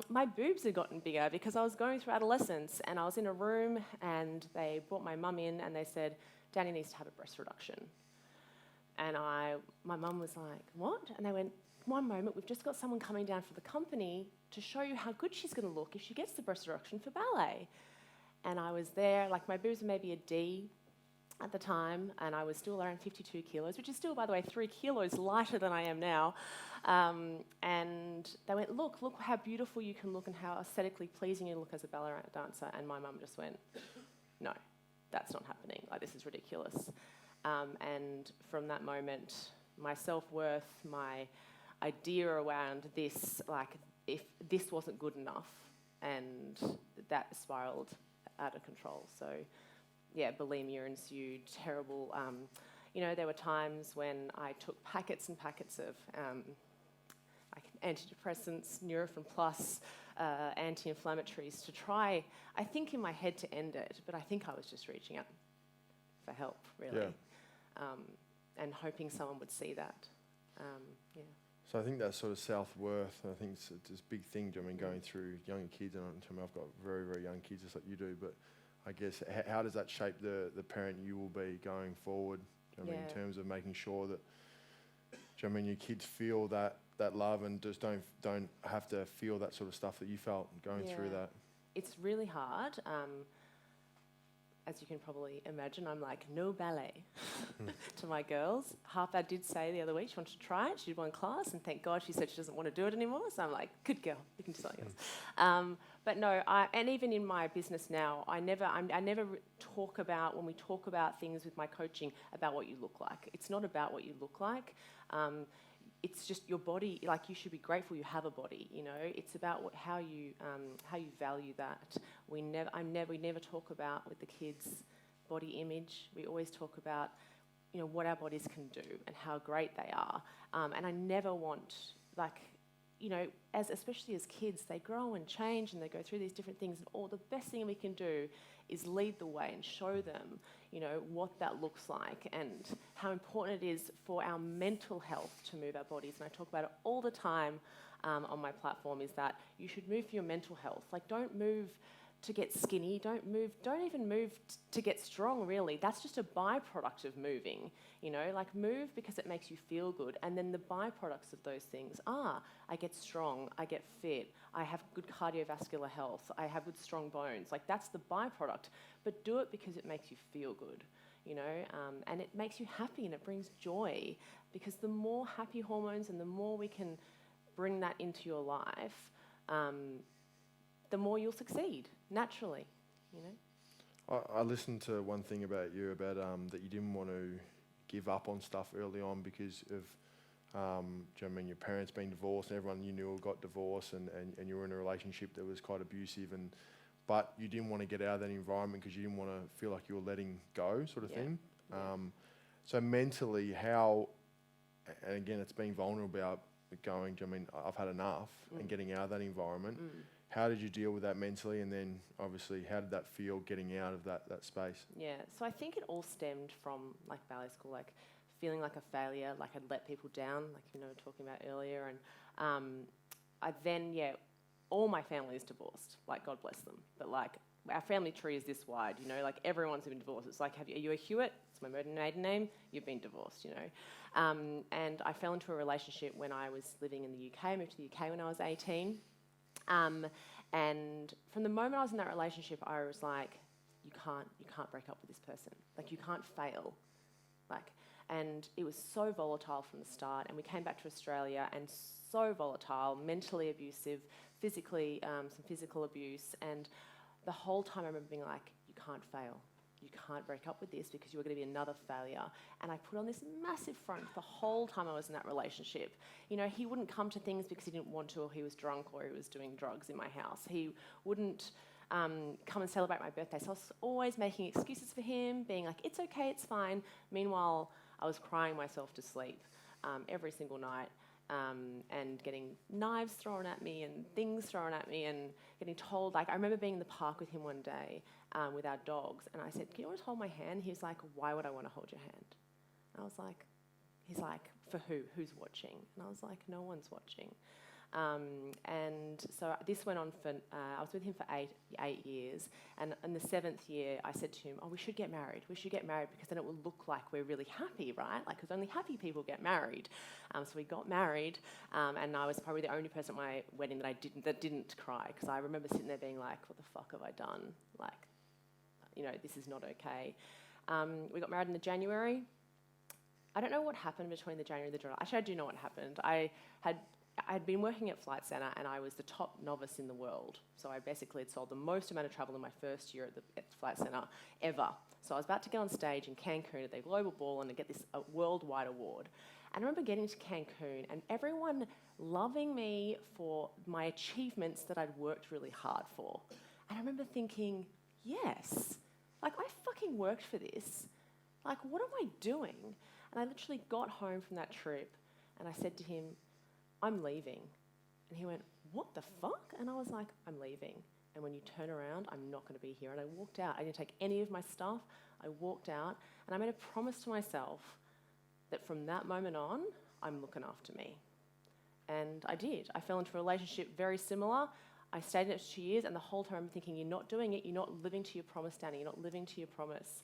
My boobs had gotten bigger because I was going through adolescence, and I was in a room, and they brought my mum in, and they said, Danni needs to have a breast reduction. And my mum was like, what? And they went, one moment, we've just got someone coming down for the company to show you how good she's going to look if she gets the breast reduction for ballet. And I was there, like my boobs were maybe a D at the time, and I was still around 52 kilos, which is still, by the way, 3 kilos lighter than I am now. And they went, look how beautiful you can look and how aesthetically pleasing you look as a ballet dancer. And my mum just went, no, that's not happening. Like, this is ridiculous. And from that moment, my self-worth, my idea around this, like, if this wasn't good enough, and that spiraled out of control. So, yeah, bulimia ensued, terrible. You know, there were times when I took packets and packets of like antidepressants, Nurofen Plus, anti-inflammatories to try, I think in my head to end it, but I think I was just reaching out for help, really. Yeah. And hoping someone would see that. Yeah. So I think that sort of self-worth, I think it's a big thing. I mean, going through younger kids, and I've got very, very young kids just like you do, but I guess how does that shape the parent you will be going forward? I mean, in terms of making sure that, I mean, your kids feel that love and just don't have to feel that sort of stuff that you felt going through that. It's really hard. As you can probably imagine, I'm like, no ballet to my girls. Harper did say the other week she wanted to try it. She did one class, and thank God she said she doesn't want to do it anymore. So I'm like, good girl, you can do something else. But no, and even in my business now, I never talk about, when we talk about things with my coaching, about what you look like. It's not about what you look like. It's just your body. Like, you should be grateful you have a body. You know, it's about how you value that. We never talk about with the kids body image. We always talk about, you know, what our bodies can do and how great they are. And I never want, like, you know, especially as kids, they grow and change and they go through these different things. And all the best thing we can do is lead the way and show them, you know, what that looks like and how important it is for our mental health to move our bodies. And I talk about it all the time on my platform, is that you should move for your mental health. Like, don't move to get skinny, don't even move to get strong, really. That's just a byproduct of moving, you know, like, move because it makes you feel good, and then the byproducts of those things are, I get strong, I get fit, I have good cardiovascular health, I have good strong bones. Like, that's the byproduct, but do it because it makes you feel good, you know, and it makes you happy and it brings joy, because the more happy hormones and the more we can bring that into your life, the more you'll succeed naturally, you know. I listened to one thing about you about that you didn't want to give up on stuff early on because of, do you know what I mean, your parents being divorced and everyone you knew got divorced and you were in a relationship that was quite abusive but you didn't want to get out of that environment because you didn't want to feel like you were letting go sort of thing. So mentally, how, and again, it's being vulnerable about going, do you know what I mean, I've had enough and getting out of that environment. How did you deal with that mentally, and then obviously how did that feel getting out of that space? Yeah, so I think it all stemmed from like ballet school, like feeling like a failure, like I'd let people down, like you know, talking about earlier, and I then all my family is divorced, like God bless them, but like our family tree is this wide, you know, like everyone's been divorced. It's like, are you a Hewitt? It's my maiden name. You've been divorced, you know. And I fell into a relationship when I was living in the UK. I moved to the UK when I was 18. And from the moment I was in that relationship, I was like, you can't break up with this person. Like, you can't fail. Like, and it was so volatile from the start. And we came back to Australia, and so volatile, mentally abusive, physically, some physical abuse. And the whole time I remember being like, you can't fail. You can't break up with this because you are going to be another failure. And I put on this massive front the whole time I was in that relationship. You know, he wouldn't come to things because he didn't want to, or he was drunk, or he was doing drugs in my house. He wouldn't come and celebrate my birthday. So I was always making excuses for him, being like, it's okay, it's fine. Meanwhile, I was crying myself to sleep every single night. And getting knives thrown at me and things thrown at me and getting told, like, I remember being in the park with him one day with our dogs, and I said, can you want to hold my hand? He was like, why would I want to hold your hand? And I was like, he's like, for who? Who's watching? And I was like, no one's watching. And so this went on for, I was with him for eight years, and in the 7th year I said to him, we should get married. We should get married because then it will look like we're really happy, right? Like, because only happy people get married. So we got married, and I was probably the only person at my wedding that didn't cry, because I remember sitting there being like, what the fuck have I done? Like, you know, this is not okay. We got married in the January. I don't know what happened between the January and the July. Actually, I do know what happened. I had been working at Flight Centre, and I was the top novice in the world. So I basically had sold the most amount of travel in my first year at Flight Centre ever. So I was about to get on stage in Cancun at the Global Ball and get this worldwide award. And I remember getting to Cancun and everyone loving me for my achievements that I'd worked really hard for. And I remember thinking, yes, like, I fucking worked for this. Like, what am I doing? And I literally got home from that trip and I said to him, I'm leaving. And he went, what the fuck? And I was like, I'm leaving. And when you turn around, I'm not going to be here. And I walked out. I didn't take any of my stuff. I walked out and I made a promise to myself that from that moment on, I'm looking after me. And I did. I fell into a relationship very similar. I stayed in it for 2 years, and the whole time I'm thinking, you're not doing it. You're not living to your promise, Danni. You're not living to your promise.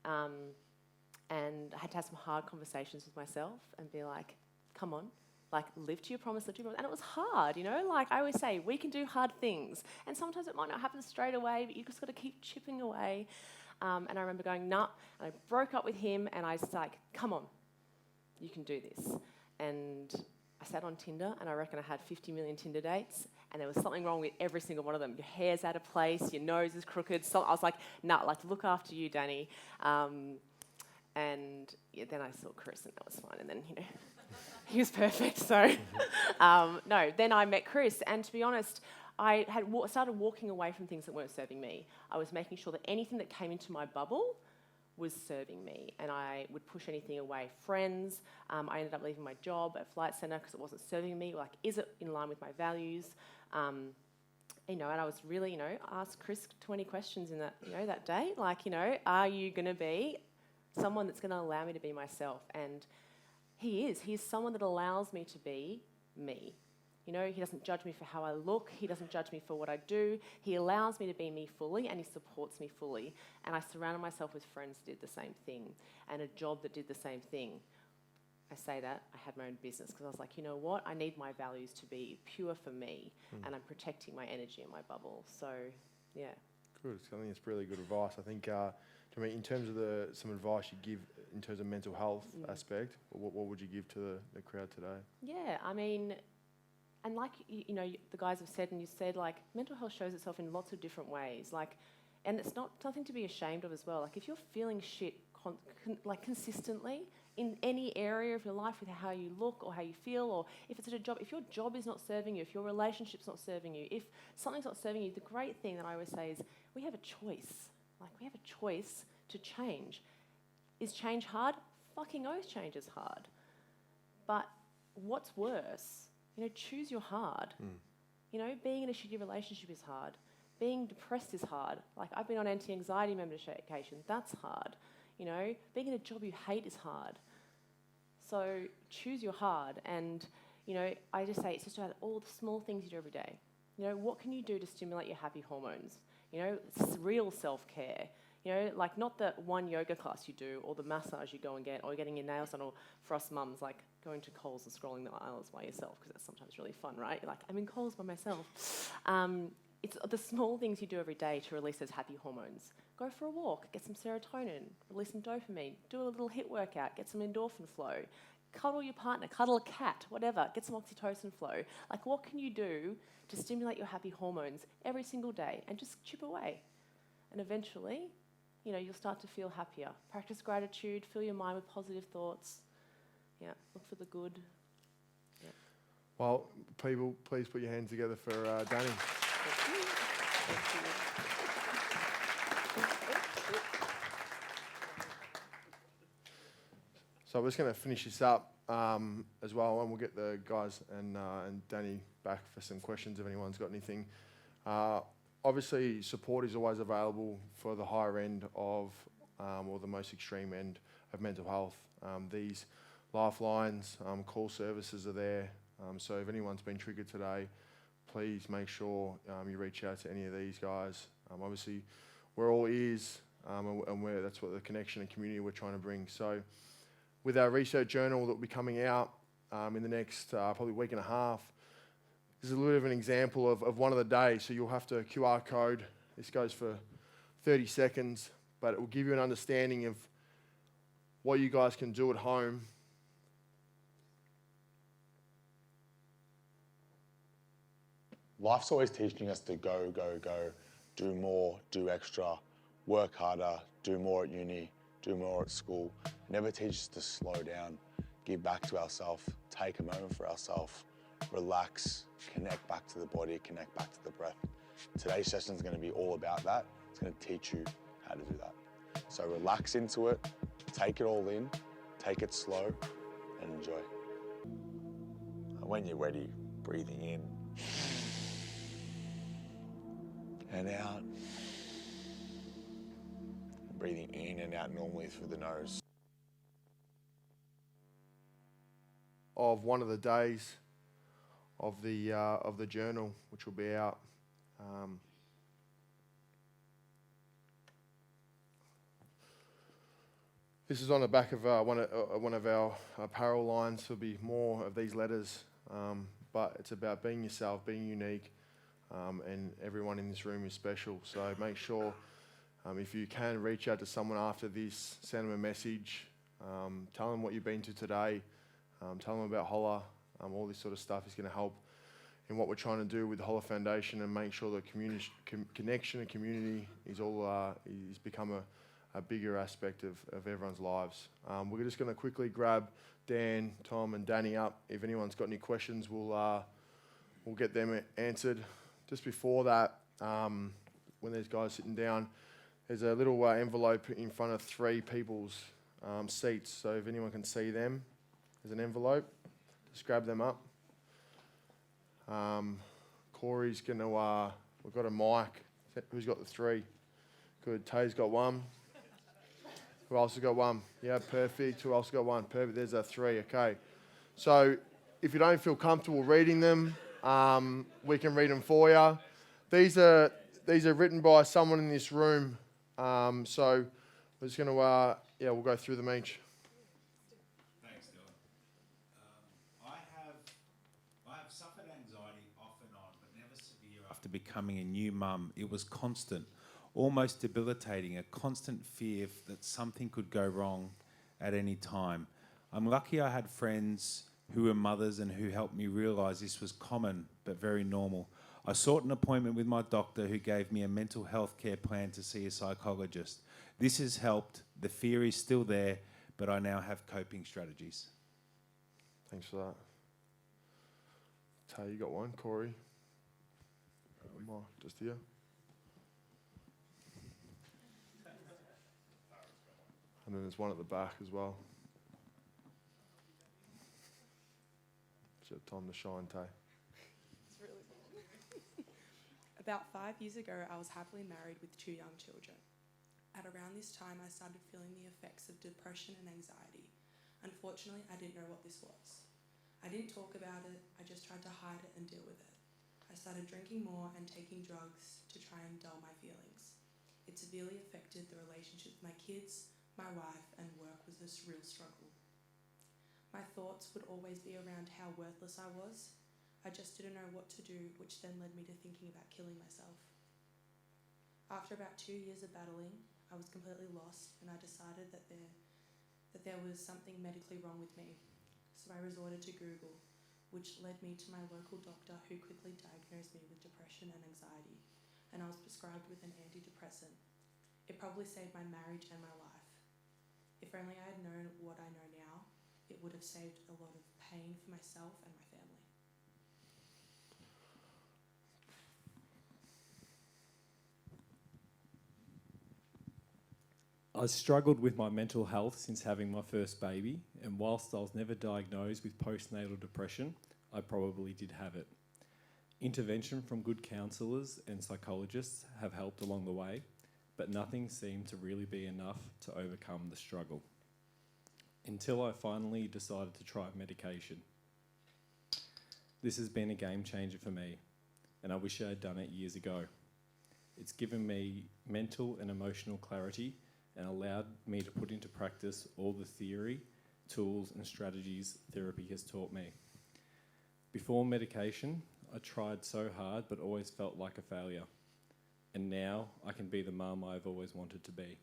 And I had to have some hard conversations with myself and be like, come on. Like, live to your promise, live to your promise. And it was hard, you know? Like, I always say, we can do hard things. And sometimes it might not happen straight away, but you just got to keep chipping away. And I remember going, nah. And I broke up with him, and I was like, come on, you can do this. And I sat on Tinder, and I reckon I had 50 million Tinder dates, and there was something wrong with every single one of them. Your hair's out of place, your nose is crooked. So I was like, nah, like, look after you, Danni. And then I saw Chris, and that was fine. And then, you know, he was perfect. So, no, then I met Chris, and to be honest, I had started walking away from things that weren't serving me. I was making sure that anything that came into my bubble was serving me, and I would push anything away. Friends, I ended up leaving my job at Flight Centre because it wasn't serving me. Like, is it in line with my values? You know, and I was really, you know, asked Chris 20 questions in that, you know, that day. Like, you know, are you going to be someone that's going to allow me to be myself? And he is. He's someone that allows me to be me. You know, he doesn't judge me for how I look. He doesn't judge me for what I do. He allows me to be me fully, and he supports me fully. And I surrounded myself with friends that did the same thing, and a job that did the same thing. I say that, I had my own business because I was like, you know what? I need my values to be pure for me, and I'm protecting my energy and my bubble. So, yeah. Good. I think it's really good advice. I think, I mean, in terms of some advice you give in terms of mental health aspect, what would you give to the crowd today? Yeah, I mean, and like, you know, the guys have said, and you said, like, mental health shows itself in lots of different ways. Like, And it's nothing to be ashamed of as well. Like if you're feeling shit consistently in any area of your life with how you look or how you feel, or if it's at a job, if your job is not serving you, if your relationship's not serving you, if something's not serving you, the great thing that I always say is we have a choice. Like we have a choice to change. Is change hard? Fucking oath, change is hard. But what's worse? Choose your hard. Being in a shitty relationship is hard. Being depressed is hard. Like I've been on anti-anxiety medication. That's hard. Being in a job you hate is hard. So choose your hard. And, I just say it's just about all the small things you do every day. What can you do to stimulate your happy hormones? It's real self-care. Like not the one yoga class you do or the massage you go and get or getting your nails done, or for us mums, like going to Coles and scrolling the aisles by yourself, because that's sometimes really fun, right? You're like, I'm in Coles by myself. It's the small things you do every day to release those happy hormones. Go for a walk, get some serotonin, release some dopamine, do a little HIIT workout, get some endorphin flow, cuddle your partner, cuddle a cat, whatever, get some oxytocin flow. Like what can you do to stimulate your happy hormones every single day and just chip away? And eventually, you'll start to feel happier. Practice gratitude, fill your mind with positive thoughts. Yeah, look for the good. Yeah. Well, people, please put your hands together for Danni. Thank you. Thank you. So we're just going to finish this up as well, and we'll get the guys and Danni back for some questions if anyone's got anything. Obviously, support is always available for the higher end of, or the most extreme end of mental health. These lifelines, call services are there. So if anyone's been triggered today, please make sure you reach out to any of these guys. Obviously, we're all ears, and that's what the connection and community we're trying to bring. So with our research journal that will be coming out in the next probably week and a half, this is a little bit of an example of one of the days. So you'll have to QR code. This goes for 30 seconds, but it will give you an understanding of what you guys can do at home. Life's always teaching us to go, go, go, do more, do extra, work harder, do more at uni, do more at school. It never teaches us to slow down, give back to ourselves, take a moment for ourselves, relax, connect back to the body, connect back to the breath. Today's session is going to be all about that. It's going to teach you how to do that. So relax into it, take it all in, take it slow, and enjoy. When you're ready, breathing in and out. Breathing in and out normally through the nose. Of one of the days of the journal, which will be out. This is on the back of one of our apparel lines. There'll be more of these letters, but it's about being yourself, being unique, and everyone in this room is special. So make sure, if you can, reach out to someone after this, send them a message, tell them what you've been to today, tell them about Holla. All this sort of stuff is going to help in what we're trying to do with the Holla Foundation, and make sure the community connection and community is all is become a bigger aspect of everyone's lives. We're just going to quickly grab Dan, Tom, and Danni up. If anyone's got any questions, we'll get them answered. Just before that, when these guys sitting down, there's a little envelope in front of 3 people's seats. So if anyone can see them, there's an envelope. Just grab them up. Corey's going to, we've got a mic. Who's got the 3? Good. Tay's got 1. Who else has got 1? Yeah, perfect. Who else got 1? Perfect. There's a 3. Okay. So if you don't feel comfortable reading them, we can read them for you. These are written by someone in this room. So we're just going to, we'll go through them each. Thanks, Dylan. I have suffered anxiety off and on, but never severe after becoming a new mum. It was constant, almost debilitating, a constant fear that something could go wrong at any time. I'm lucky I had friends who were mothers and who helped me realise this was common but very normal. I sought an appointment with my doctor who gave me a mental health care plan to see a psychologist. This has helped. The fear is still there, but I now have coping strategies. Thanks for that. Tay, you got one? Corey? Just here. And then there's one at the back as well. It's your time to shine, Tay. It's really long. About 5 years ago, I was happily married with 2 young children. At around this time, I started feeling the effects of depression and anxiety. Unfortunately, I didn't know what this was. I didn't talk about it, I just tried to hide it and deal with it. I started drinking more and taking drugs to try and dull my feelings. It severely affected the relationship with my kids, my wife, and work was a real struggle. My thoughts would always be around how worthless I was. I just didn't know what to do, which then led me to thinking about killing myself. After about 2 years of battling, I was completely lost and I decided that there was something medically wrong with me. So I resorted to Google, which led me to my local doctor who quickly diagnosed me with depression and anxiety, and I was prescribed with an antidepressant. It probably saved my marriage and my life. If only I had known what I know now, it would have saved a lot of pain for myself and my family. I struggled with my mental health since having my first baby, and whilst I was never diagnosed with postnatal depression, I probably did have it. Intervention from good counsellors and psychologists have helped along the way, but nothing seemed to really be enough to overcome the struggle. Until I finally decided to try medication. This has been a game changer for me, and I wish I had done it years ago. It's given me mental and emotional clarity and allowed me to put into practice all the theory, tools and strategies therapy has taught me. Before medication, I tried so hard but always felt like a failure. And now I can be the mum I've always wanted to be.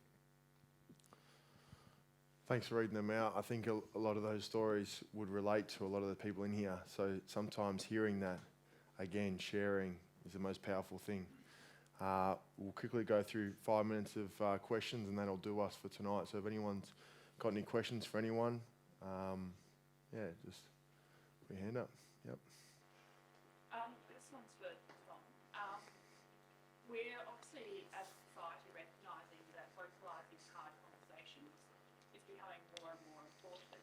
Thanks for reading them out. I think a lot of those stories would relate to a lot of the people in here. So sometimes hearing that, again, sharing is the most powerful thing. We'll quickly go through 5 minutes of questions and that'll do us for tonight. So if anyone's got any questions for anyone, just put your hand up. Yep. This one's for Tom. We're obviously, as a society, recognising that vocalising hard conversations is becoming more and more important.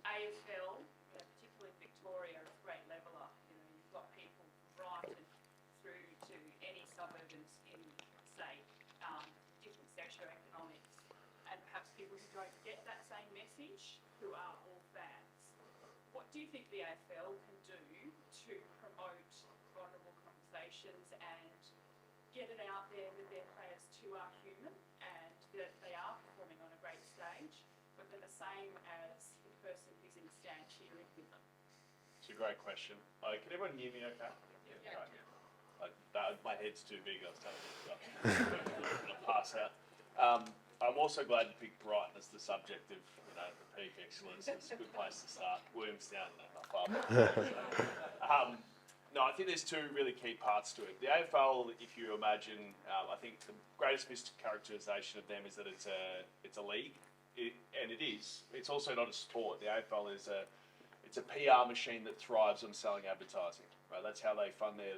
AFL, particularly in Victoria, is a great leveller. You've got people from Brighton through to any suburban in the state, different socioeconomics, and perhaps people who don't get that same message, who are all fans. What do you think the AFL can do to promote vulnerable conversations and get it out there that their players too are human and that they are performing on a great stage, but they're the same as the person who's in the stand cheering with them? It's a great question. Can everyone hear me okay? Yeah. Right. My head's too big, I was telling you. I'm going to pass out. I'm also glad you picked Brighton as the subject of the peak excellence. It's a good place to start. Williamstown, not far. No, I think there's 2 really key parts to it. The AFL, if you imagine, I think the greatest mischaracterisation of them is that it's a league, and it is. It's also not a sport. The AFL is it's a PR machine that thrives on selling advertising. Right, that's how they fund their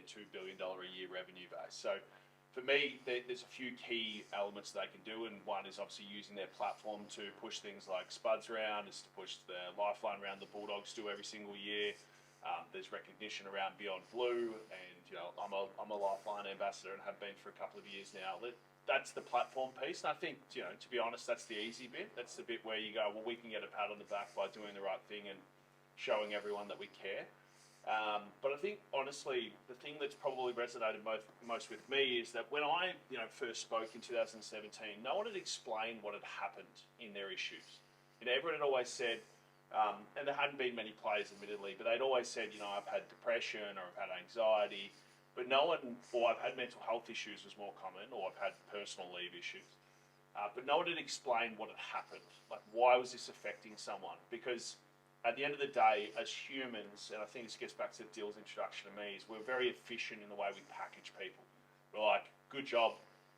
$2 billion a year revenue base. So for me, there's a few key elements they can do, and one is obviously using their platform to push things like Spuds round, is to push the Lifeline round the Bulldogs do every single year. There's recognition around Beyond Blue, and I'm a Lifeline ambassador and have been for a couple of years now. That's the platform piece, and I think to be honest, that's the easy bit. That's the bit where you go, well, we can get a pat on the back by doing the right thing and showing everyone that we care. But I think, honestly, the thing that's probably resonated most with me is that when I first spoke in 2017, no one had explained what had happened in their issues. Everyone had always said, and there hadn't been many players, admittedly, but they'd always said, I've had depression or I've had anxiety, but no one, or I've had mental health issues was more common, or I've had personal leave issues. But no one had explained what had happened. Like, why was this affecting someone? Because at the end of the day, as humans, and I think this gets back to Dill's introduction to me, is we're very efficient in the way we package people. We're like, good job,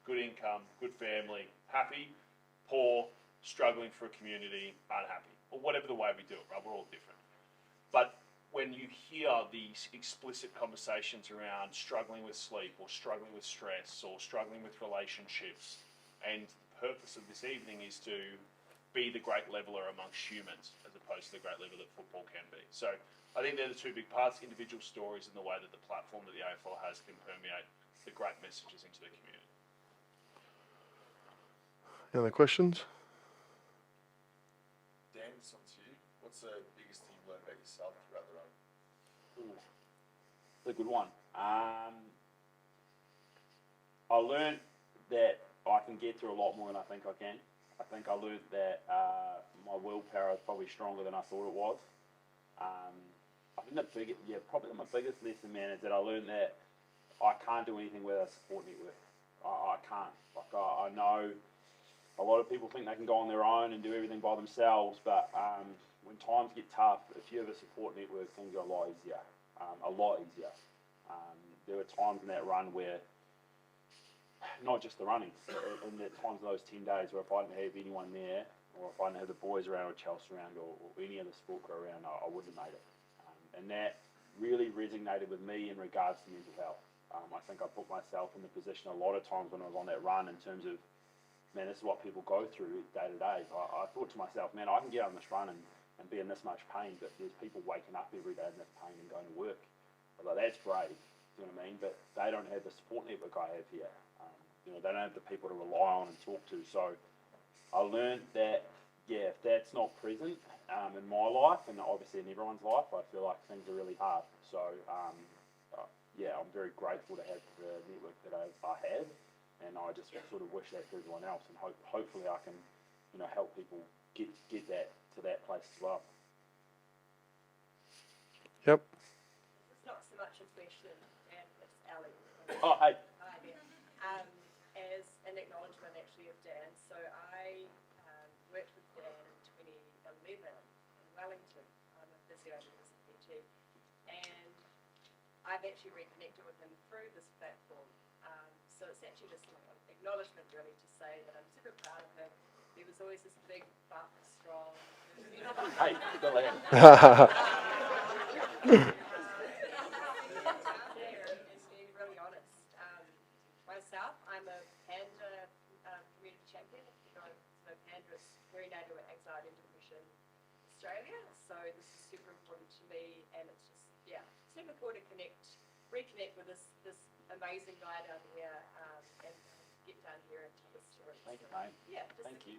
good income, good family, happy, poor, struggling for a community, unhappy, or whatever the way we do it, right? We're all different. But when you hear these explicit conversations around struggling with sleep or struggling with stress or struggling with relationships, and the purpose of this evening is to be the great leveler amongst humans as opposed to the great leveler that football can be. So I think they're the two big parts, individual stories and the way that the platform that the AFL has can permeate the great messages into the community. Any other questions? Dan, this one's you. What's the biggest thing you learned about yourself throughout the run? It's a good one. I learned that I can get through a lot more than I think I can. I think I learned that my willpower is probably stronger than I thought it was. I think probably my biggest lesson, man, is that I learned that I can't do anything without a support network. I can't. Like I know a lot of people think they can go on their own and do everything by themselves, but when times get tough, if you have a support network, things are a lot easier. There were times in that run where, not just the running, and the times in those 10 days where if I didn't have anyone there, or if I didn't have the boys around or Chelsea around or any other sport crew around, I wouldn't have made it. And that really resonated with me in regards to mental health. I think I put myself in the position a lot of times when I was on that run in terms of, man, this is what people go through day to day. I thought to myself, man, I can get on this run and be in this much pain, but there's people waking up every day in this pain and going to work. I was like, that's brave, you know what I mean? But they don't have the support network I have here. They don't have the people to rely on and talk to. So I learned that, if that's not present in my life, and obviously in everyone's life, I feel like things are really hard. So, I'm very grateful to have the network that I have, and I just sort of wish that for everyone else, and hopefully I can, help people get that to that place as well. Yep. It's not so much a question, Dan, it's Ali. Oh, hey. Hi there. As an acknowledgement actually of Dan, so I worked with Dan in 2011 in Wellington. I'm a physiotherapist at PT, and I've actually reconnected with him through this platform. So it's actually just an acknowledgement really to say that I'm super proud of him. He was always this big, buff, strong. Hey, go ahead. Being really honest. Myself, I'm a Panda community champion. So Panda is perinatal anxiety and depression Australia. So this is super important to me, and it's just super cool to reconnect with this amazing guy down here, and get down here and tell the story. Thank you, mate. Yeah, thank you.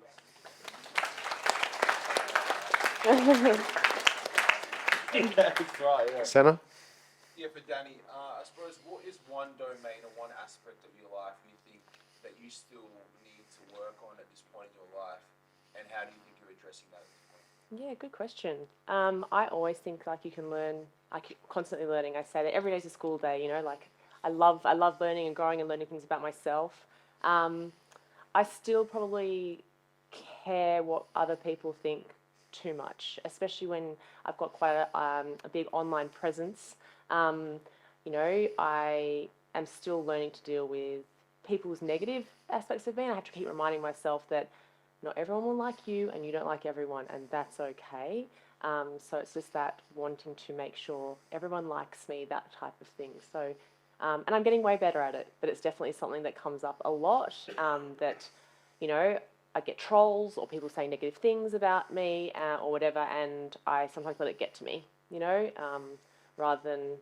That's right, yeah. Senna? Yeah, for Danny, I suppose, what is one domain or one aspect of your life you think that you still need to work on at this point in your life, and how do you think you're addressing that? Yeah, good question. I always think like you can learn. I keep constantly learning. I say that every day's a school day. Like I love learning and growing and learning things about myself. I still probably care what other people think too much, especially when I've got quite a big online presence. I am still learning to deal with people's negative aspects of me, and I have to keep reminding myself that not everyone will like you, and you don't like everyone, and that's okay. So it's just that wanting to make sure everyone likes me, that type of thing. So, and I'm getting way better at it, but it's definitely something that comes up a lot, that, I get trolls or people say negative things about me or whatever, and I sometimes let it get to me, rather than,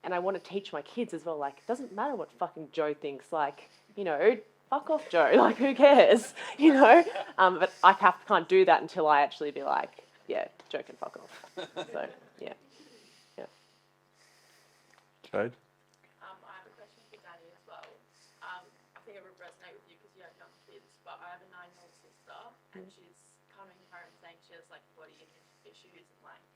and I want to teach my kids as well, like, it doesn't matter what fucking Joe thinks, like, fuck off, Joe, like, who cares, but I can't do that until I actually be like, yeah, Joe can fuck off. So, yeah. Jade? I have a question for Danni as well. I think it would resonate with you because you have young kids, but I have a 9-year-old sister, and she's coming home saying she has, like, body image issues and, like,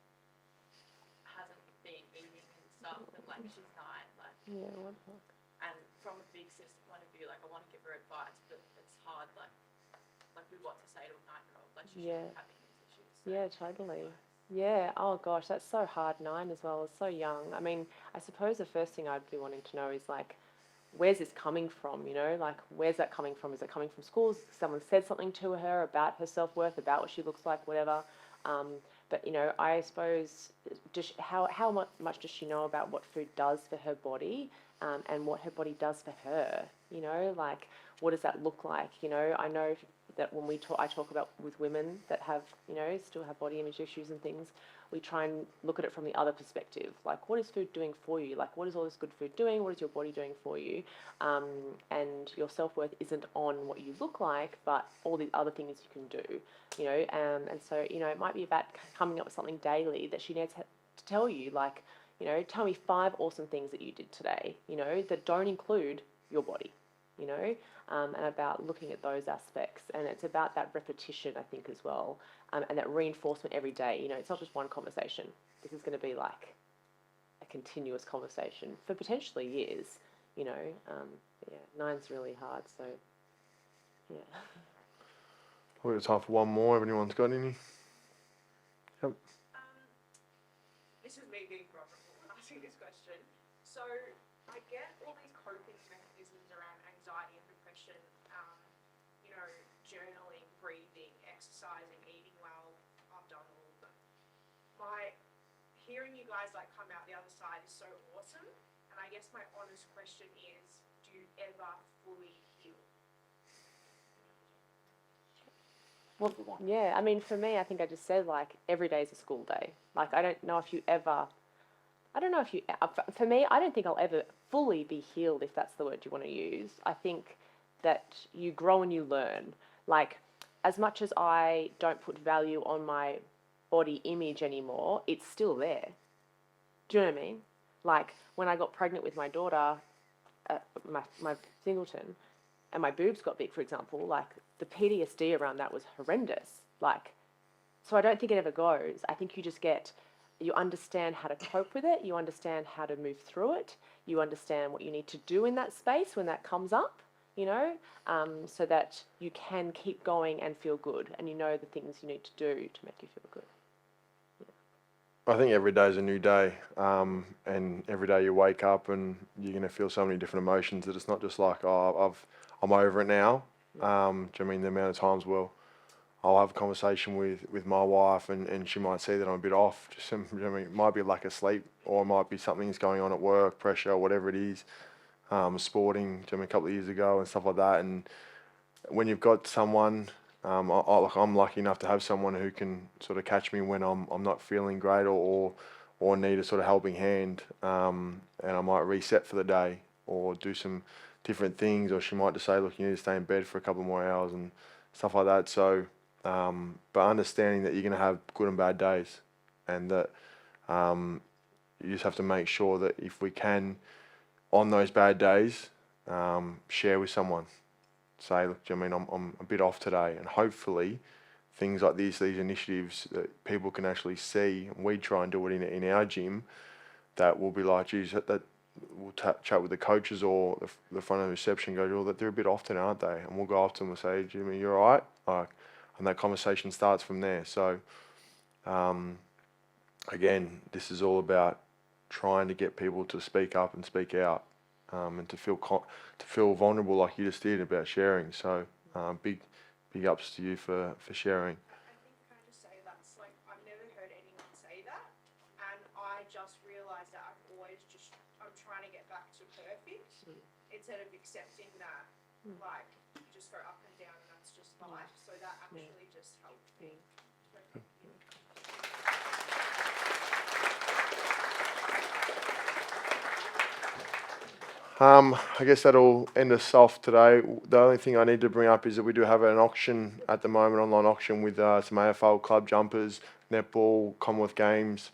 hasn't been eating and stuff, and, like, she's 9, like... Yeah, what the fuck? And from a big sister point of view, like, I want to give her advice, but it's hard, like with what to say to a 9-year-old. Like, she shouldn't be having these issues. So. Yeah, totally. Yeah, oh gosh, that's so hard, 9 as well, it's so young. I mean, I suppose the first thing I'd be wanting to know is like, where's this coming from, you know? Like, where's that coming from? Is it coming from schools? Someone said something to her about her self-worth, about what she looks like, whatever. But, you know, I suppose, how much does she know about what food does for her body, and what her body does for her? You know, like, what does that look like? You know, I know that when I talk about with women that have, you know, still have body image issues and things, we try and look at it from the other perspective. Like, what is food doing for you? Like, what is all this good food doing? What is your body doing for you? And your self-worth isn't on what you look like, but all the other things you can do, you know? And so, you know, it might be about coming up with something daily that she needs to tell you, like, you know, tell me 5 awesome things that you did today, you know, that don't include your body, you know, and about looking at those aspects. And it's about that repetition, I think, as well, and that reinforcement every day. You know, it's not just one conversation. This is going to be like a continuous conversation for potentially years, you know. Yeah, 9's really hard, so, yeah. We've got time for one more. If anyone's got any? Yep. This is me being proper when asking this question. So I get all these coping mechanisms around anxiety and depression, you know, journaling, breathing, exercising, eating well. I've done all of them. Hearing you guys like come out the other side is so awesome. And I guess my honest question is, do you ever fully heal? Well, yeah, I mean, for me, I think I just said, like, every day is a school day. Like, I don't know if you, for me, I don't think I'll ever fully be healed, if that's the word you want to use. I think that you grow and you learn. Like, as much as I don't put value on my body image anymore, it's still there. Do you know what I mean? Like, when I got pregnant with my daughter, my singleton, and my boobs got big, for example, like, the PTSD around that was horrendous. Like, so I don't think it ever goes. I think you understand how to cope with it, you understand how to move through it, you understand what you need to do in that space when that comes up, you know, so that you can keep going and feel good, and you know the things you need to do to make you feel good. I think every day is a new day, and every day you wake up and you're going to feel so many different emotions that it's not just like, oh, I'm over it now. Do you know what I mean? The amount of times, well, I'll have a conversation with my wife and she might see that I'm a bit off. Just, you know what I mean? It might be lack of sleep, or it might be something's going on at work, pressure, or whatever it is. Sporting, do you know what I mean, a couple of years ago and stuff like that. And when you've got someone, I'm lucky enough to have someone who can sort of catch me when I'm not feeling great or need a sort of helping hand, and I might reset for the day or do some different things, or she might just say, look, you need to stay in bed for a couple more hours and stuff like that. So, but understanding that you're going to have good and bad days, and that you just have to make sure that if we can, on those bad days, share with someone. Say, look, I mean, I'm a bit off today, and hopefully things like these initiatives that people can actually see, and we try and do it in our gym, that will be like, geez, that we'll chat with the coaches or the front of the reception, go, oh, that they're a bit off today, aren't they? And we'll go up to them and say, Jimmy, you're all right? And that conversation starts from there. So, again, this is all about trying to get people to speak up and speak out, and to feel vulnerable like you just did about sharing. So, big ups to you for sharing. I think, can I just say that's like, I've never heard anyone say that, and I just realised that I'm trying to get back to perfect instead of accepting that, like, you just go up and down and that's just life. So that actually just helped me. So thank you. I guess that'll end us off today. The only thing I need to bring up is that we do have an auction at the moment, online auction with some AFL club jumpers, netball, Commonwealth Games.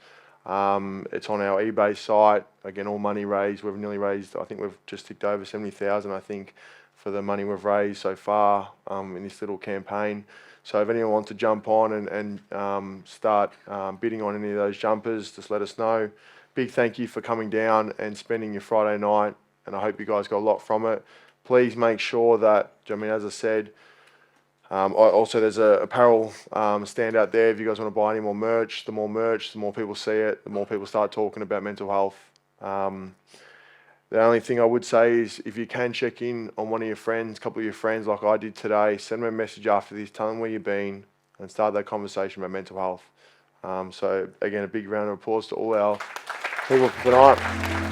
It's on our eBay site. Again, all money raised. We've nearly raised, I think we've just ticked over 70,000, I think, for the money we've raised so far in this little campaign. So if anyone wants to jump on and start bidding on any of those jumpers, just let us know. Big thank you for coming down and spending your Friday night, and I hope you guys got a lot from it. Please make sure that, I mean, as I said, There's a apparel stand out there. If you guys want to buy any more merch, the more people see it, the more people start talking about mental health. The only thing I would say is if you can check in on one of your friends, a couple of your friends like I did today, send them a message after this, tell them where you've been and start that conversation about mental health. So again, a big round of applause to all our people for tonight.